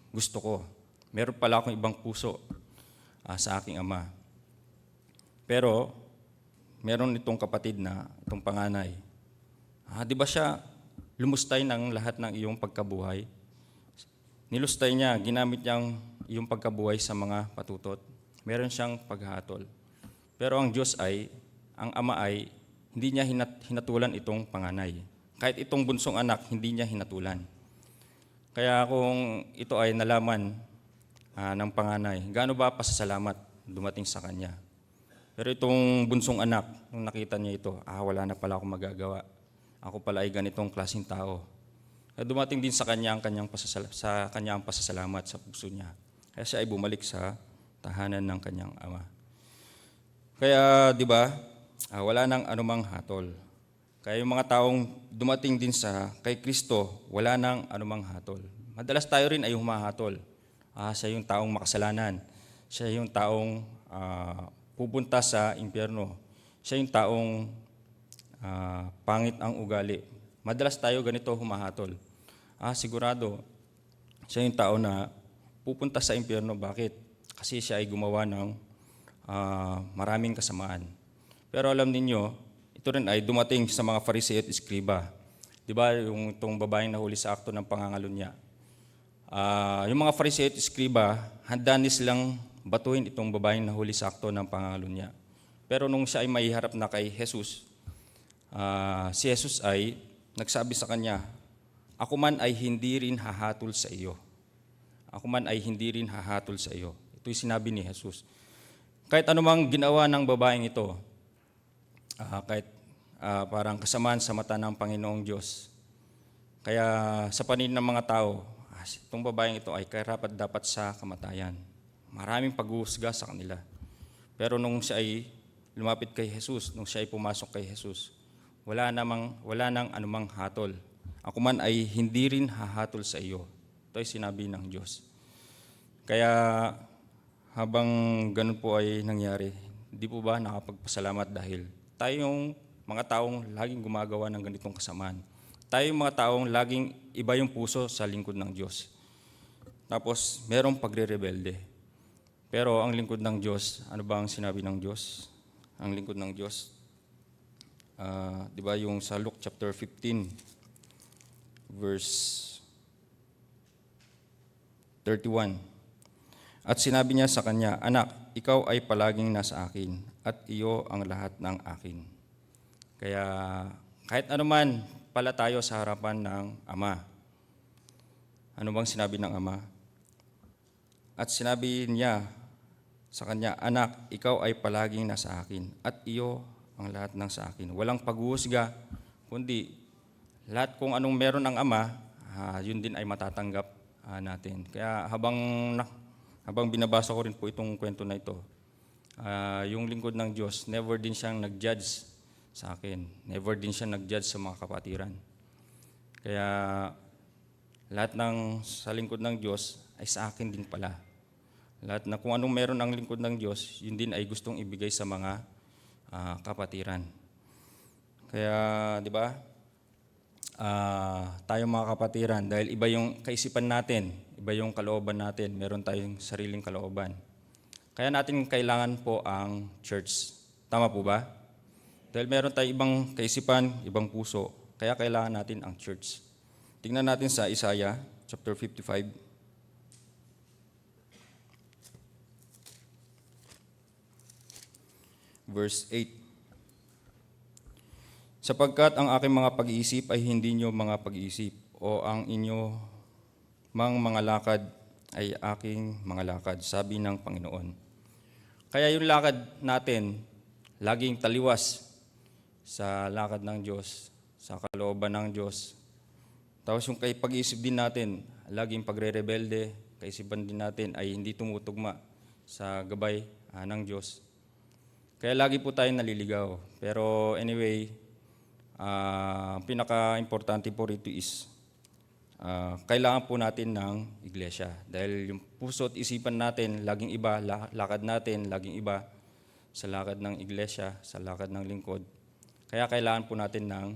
gusto ko. Meron pala akong ibang puso sa aking ama. Pero meron itong kapatid na itong panganay. Di ba siya lumustay ng lahat ng iyong pagkabuhay? Nilustay niya, ginamit niyang iyong pagkabuhay sa mga patutot. Meron siyang paghatol. Pero ang Diyos ay, ang Ama ay, hindi niya hinatulan itong panganay. Kahit itong bunsong anak, hindi niya hinatulan. Kaya kung ito ay nalaman ng panganay, gaano ba pasasalamat dumating sa kanya? Pero itong bunsong anak, nung nakita niya ito, wala na pala akong magagawa. Ako pala ay ganitong klaseng tao. Kaya dumating din sa kanya ang kanyang pasasalamat sa puso niya. Kaya siya ay bumalik sa tahanan ng kanyang ama. Kaya, di ba, wala nang anumang hatol. Kaya yung mga taong dumating din kay Kristo, wala nang anumang hatol. Madalas tayo rin ay humahatol. Siya yung taong makasalanan. Siya yung taong pupunta sa impyerno. Siya yung taong pangit ang ugali. Madalas tayo ganito humahatol. Sigurado, siya yung tao na pupunta sa impyerno. Bakit? Kasi siya ay gumawa ng maraming kasamaan. Pero alam ninyo, ito rin ay dumating sa mga Fariseo at Iskriba. Di ba, yung itong babaeng nahuli sa akto ng pangangalunya. Yung mga Fariseo at Iskriba, handa silang batuhin itong babaeng nahuli sa akto ng pangangalunya. Pero nung siya ay maiharap na kay Jesus, si Jesus ay nagsabi sa kanya, ako man ay hindi rin hahatol sa iyo. Ako man ay hindi rin hahatol sa iyo. Ito'y sinabi ni Jesus. Kahit anumang ginawa ng babaeng ito, kahit parang kasamaan sa mata ng Panginoong Diyos, kaya sa paningin ng mga tao, itong babaeng ito ay karapat dapat sa kamatayan. Maraming paghuhusga sa kanila. Pero nung siya ay lumapit kay Jesus, nung siya ay pumasok kay Jesus, wala nang anumang hatol. Ako man ay hindi rin hahatol sa iyo. Ito ay sinabi ng Diyos. Kaya habang ganun po ay nangyari, hindi po ba nakapagpasalamat dahil tayong mga taong laging gumagawa ng ganitong kasamaan. Tayong mga taong laging iba yung puso sa lingkod ng Diyos. Tapos merong pagre-rebelde. Pero ang lingkod ng Diyos, ano ba ang sinabi ng Diyos? Ang lingkod ng Diyos, di ba yung sa Luke chapter 15, verse 31. At sinabi niya sa kanya, "Anak, ikaw ay palaging nasa akin, at iyo ang lahat ng akin." Kaya kahit anuman pala tayo sa harapan ng Ama. Ano bang sinabi ng Ama? At sinabi niya sa kanya, "Anak, ikaw ay palaging nasa akin, at iyo ang lahat ng sa akin." Walang paghuhusga, kundi lahat kung anong meron ng Ama, yun din ay matatanggap natin. Kaya habang binabasa ko rin po itong kwento na ito, yung lingkod ng Diyos, never din siyang nag-judge sa akin. Never din siya nag-judge sa mga kapatiran. Kaya lahat ng sa lingkod ng Diyos ay sa akin din pala. Lahat na kung anong meron ang lingkod ng Diyos, yun din ay gustong ibigay sa mga kapatiran. Kaya, di ba, tayo mga kapatiran, dahil iba yung kaisipan natin, iba yung kalooban natin, meron tayong sariling kalooban. Kaya natin kailangan po ang church. Tama po ba? Dahil meron tayong ibang kaisipan, ibang puso, kaya kailangan natin ang church. Tingnan natin sa Isaiah chapter 55. Verse 8. "Sapagkat ang aking mga pag-iisip ay hindi nyo mga pag-iisip, o ang inyo mga lakad ay aking mga lakad, sabi ng Panginoon." Kaya yung lakad natin, laging taliwas sa lakad ng Diyos, sa kalooban ng Diyos. Tapos yung pag-iisip din natin, laging pagre-rebelde, kaisipan din natin ay hindi tumutugma sa gabay ng Diyos. Kaya lagi po tayong naliligaw. Pero anyway, pinaka-importante po rito is kailangan po natin ng iglesia. Dahil yung puso at isipan natin, laging iba, lakad natin, laging iba sa lakad ng iglesia, sa lakad ng lingkod. Kaya kailangan po natin ng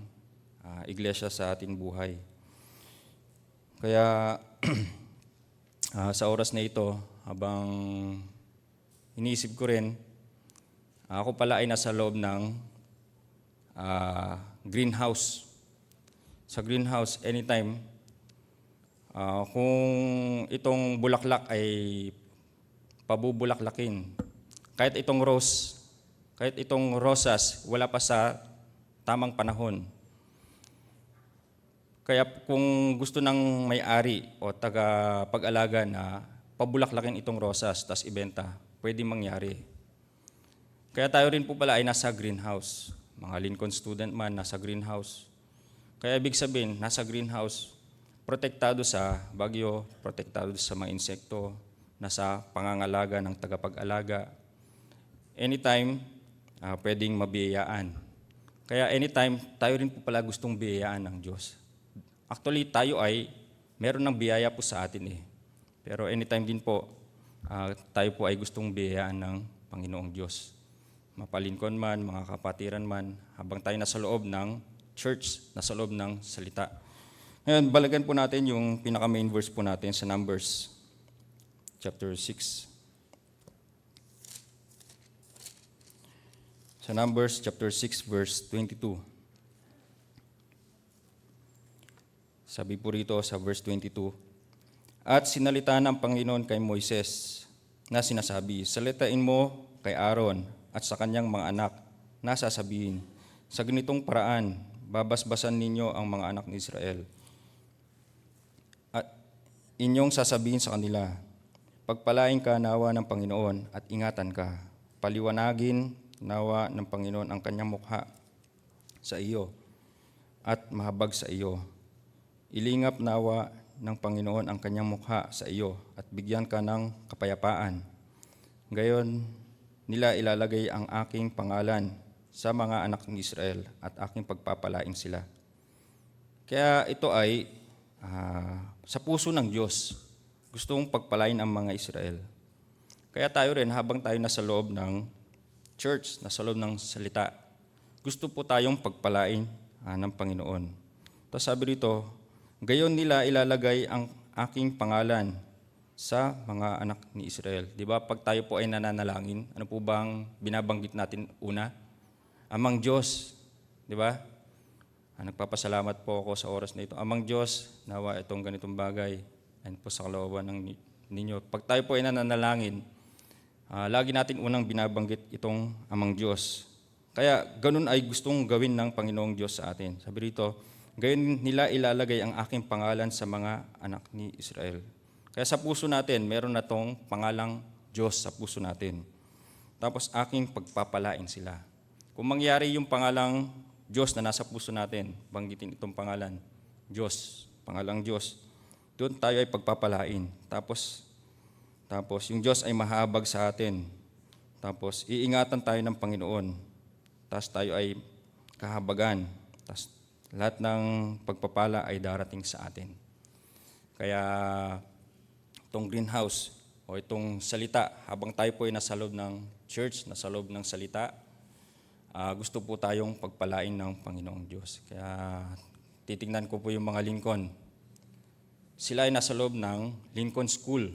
iglesia sa ating buhay. Kaya sa oras na ito, habang iniisip ko rin, ako pala ay nasa loob ng greenhouse. Sa greenhouse, anytime, kung itong bulaklak ay pabubulaklakin, kahit itong rosas, wala pa sa tamang panahon. Kaya kung gusto ng may-ari o taga-pag-alaga na pabulaklakin itong rosas, tas ibenta, pwede mangyari. Kaya tayo rin po pala ay nasa greenhouse. Mga Lincoln student man, nasa greenhouse. Kaya ibig sabihin, nasa greenhouse, protektado sa bagyo, protektado sa mga insekto, nasa pangangalaga ng tagapag-alaga. Anytime, pwedeng mabiyayaan. Kaya anytime, tayo rin po pala gustong biyayaan ng Diyos. Actually, tayo ay meron ng biyaya po sa atin eh. Pero anytime din po, tayo po ay gustong biyayaan ng Panginoong Diyos. Mapalingon man, mga kapatiran man, habang tayo nasa loob ng church, nasa loob ng salita. Ngayon, balagan po natin yung pinaka-main verse po natin sa Numbers chapter 6. Sa Numbers chapter 6 verse 22. Sabi po rito sa verse 22, "At sinalita ng Panginoon kay Moises na sinasabi, salitain mo kay Aaron at sa kanyang mga anak na sasabihin, sa ganitong paraan, babasbasan ninyo ang mga anak ni Israel. At inyong sasabihin sa kanila, pagpalain ka nawa ng Panginoon at ingatan ka. Paliwanagin nawa ng Panginoon ang kanyang mukha sa iyo at mahabag sa iyo. Ilingap nawa ng Panginoon ang kanyang mukha sa iyo at bigyan ka ng kapayapaan. Gayon, nila ilalagay ang aking pangalan sa mga anak ng Israel at aking pagpapalain sila." Kaya ito ay sa puso ng Diyos. Gustong pagpalain ang mga Israel. Kaya tayo rin, habang tayo nasa loob ng church, nasa loob ng salita, gusto po tayong pagpalain ng Panginoon. Tapos sabi rito, gayon nila ilalagay ang aking pangalan sa mga anak ni Israel. Di ba? Pag tayo po ay nananalangin, ano po bang binabanggit natin una? Amang Diyos. Di ba? Nagpapasalamat po ako sa oras na ito. Amang Diyos, nawa itong ganitong bagay and po sa kalooban ninyo. Pag tayo po ay nananalangin, lagi natin unang binabanggit itong Amang Diyos. Kaya ganun ay gustong gawin ng Panginoong Diyos sa atin. Sabi rito, gayon nila ilalagay ang aking pangalan sa mga anak ni Israel. Kaya sa puso natin, meron na tong pangalang Diyos sa puso natin. Tapos aking pagpapalain sila. Kung mangyari yung pangalang Diyos na nasa puso natin, banggitin itong pangalan, Diyos, pangalang Diyos, doon tayo ay pagpapalain. Tapos yung Diyos ay mahabag sa atin. Tapos iingatan tayo ng Panginoon. Tapos tayo ay kahabagan. Tapos lahat ng pagpapala ay darating sa atin. Kaya itong greenhouse o itong salita, habang tayo po ay nasa loob ng church, nasa loob ng salita, gusto po tayong pagpalain ng Panginoong Diyos. Kaya titingnan ko po yung mga Lincoln. Sila ay nasa loob ng Lincoln School.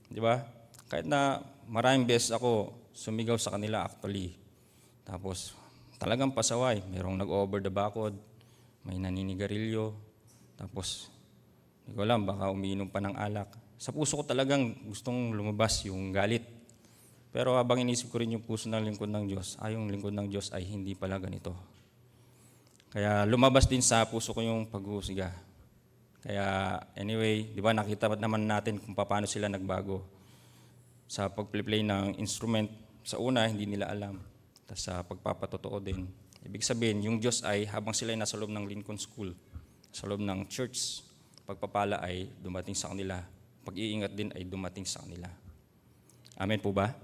Di ba? Kahit na maraming beses ako sumigaw sa kanila actually. Tapos talagang pasaway. Merong nag-over the backward, may naninigarilyo. Tapos, hindi ko alam, baka umiinom pa ng alak. Sa puso ko talagang gustong lumabas yung galit. Pero habang inisip ko rin yung puso ng lingkod ng Diyos, yung lingkod ng Diyos ay hindi pala ganito. Kaya lumabas din sa puso ko yung paghuhusga. Kaya anyway, di ba nakita naman natin kung paano sila nagbago. Sa pag-play ng instrument, sa una hindi nila alam. Tapos sa pagpapatotoo din. Ibig sabihin, yung Diyos ay habang sila ay nasa loob ng Lincoln School, sa loob ng church, pagpapala ay dumating sa kanila. Pag-iingat din ay dumating sa kanila. Amen po ba?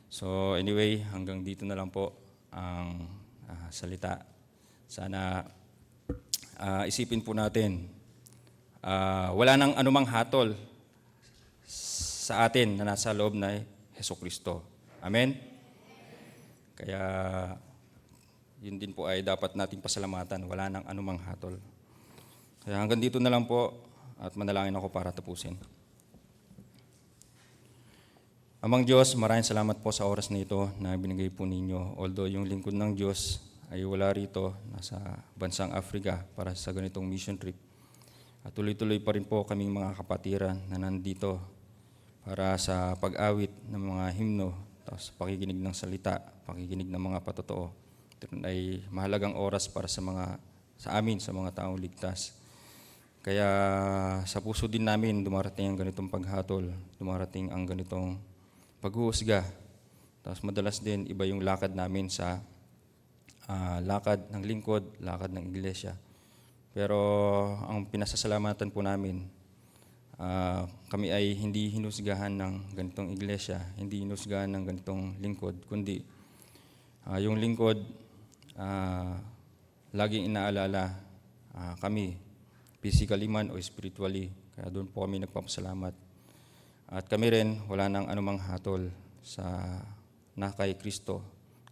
So anyway, hanggang dito na lang po ang salita. Sana isipin po natin, wala nang anumang hatol sa atin na nasa loob na Jesucristo. Amen? Kaya yun din po ay dapat nating pasalamatan. Wala nang anumang hatol. Kaya hanggang dito na lang po at manalangin ako para tapusin. Amang Diyos, maraming salamat po sa oras na ito na binigay po ninyo. Although yung lingkod ng Diyos ay wala rito, nasa bansang Africa para sa ganitong mission trip. At tuloy-tuloy pa rin po kaming mga kapatiran na nandito para sa pag-awit ng mga himno, tapos pakikinig ng salita, pakikinig ng mga patotoo. Ito ay mahalagang oras para sa amin, sa mga taong ligtas. Kaya sa puso din namin dumarating ang ganitong paghatol, dumarating ang ganitong paghuhusga. Tapos madalas din iba yung lakad namin sa lakad ng lingkod, lakad ng iglesia. Pero ang pinasasalamatan po namin, kami ay hindi hinusgahan ng ganitong iglesia, hindi hinusgahan ng ganitong lingkod, kundi yung lingkod, laging inaalala kami, physically man o spiritually. Kaya doon po kami nagpapasalamat. At kami rin, wala nang anumang hatol na kay Kristo.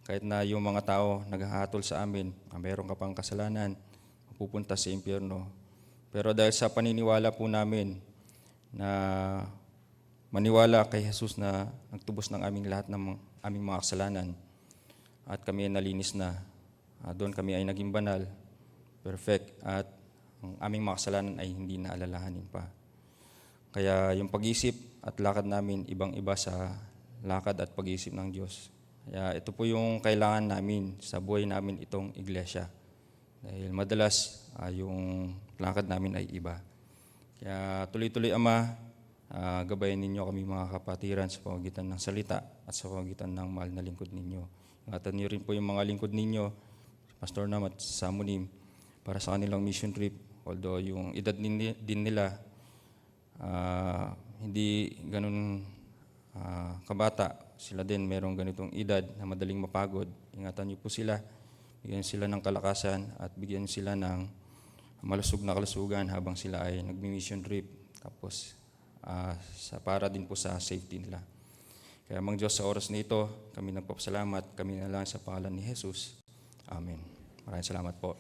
Kahit na yung mga tao naghahatol sa amin, mayroon ka pang kasalanan, pupunta sa impyerno. Pero dahil sa paniniwala po namin na maniwala kay Jesus na nagtubos ng aming lahat ng aming mga kasalanan at kami ay nalinis na, doon kami ay naging banal, perfect, at ang aming mga kasalanan ay hindi na alalahanin pa. Kaya yung pag-isip at lakad namin ibang-iba sa lakad at pag-isip ng Diyos. Kaya ito po yung kailangan namin sa buhay namin itong iglesia. Dahil madalas yung lakad namin ay iba. Kaya tuloy-tuloy Ama, gabayan ninyo kami mga kapatiran sa pamamagitan ng salita at sa pamamagitan ng mahal na lingkod ninyo. Ingatan niyo rin po yung mga lingkod ninyo, Pastor Nam at Samunim, para sa kanilang mission trip. Although yung edad din nila, hindi ganun kabata. Sila din merong ganitong edad na madaling mapagod. Ingatan niyo po sila. Bigyan sila ng kalakasan at bigyan sila ng malusog na kalusugan habang sila ay nagmi-mission trip. Tapos para din po sa safety nila. Kaya Mang Diyos, sa oras na ito, kami nagpapasalamat. Kami na lang sa pangalan ni Jesus. Amen. Maraming salamat po.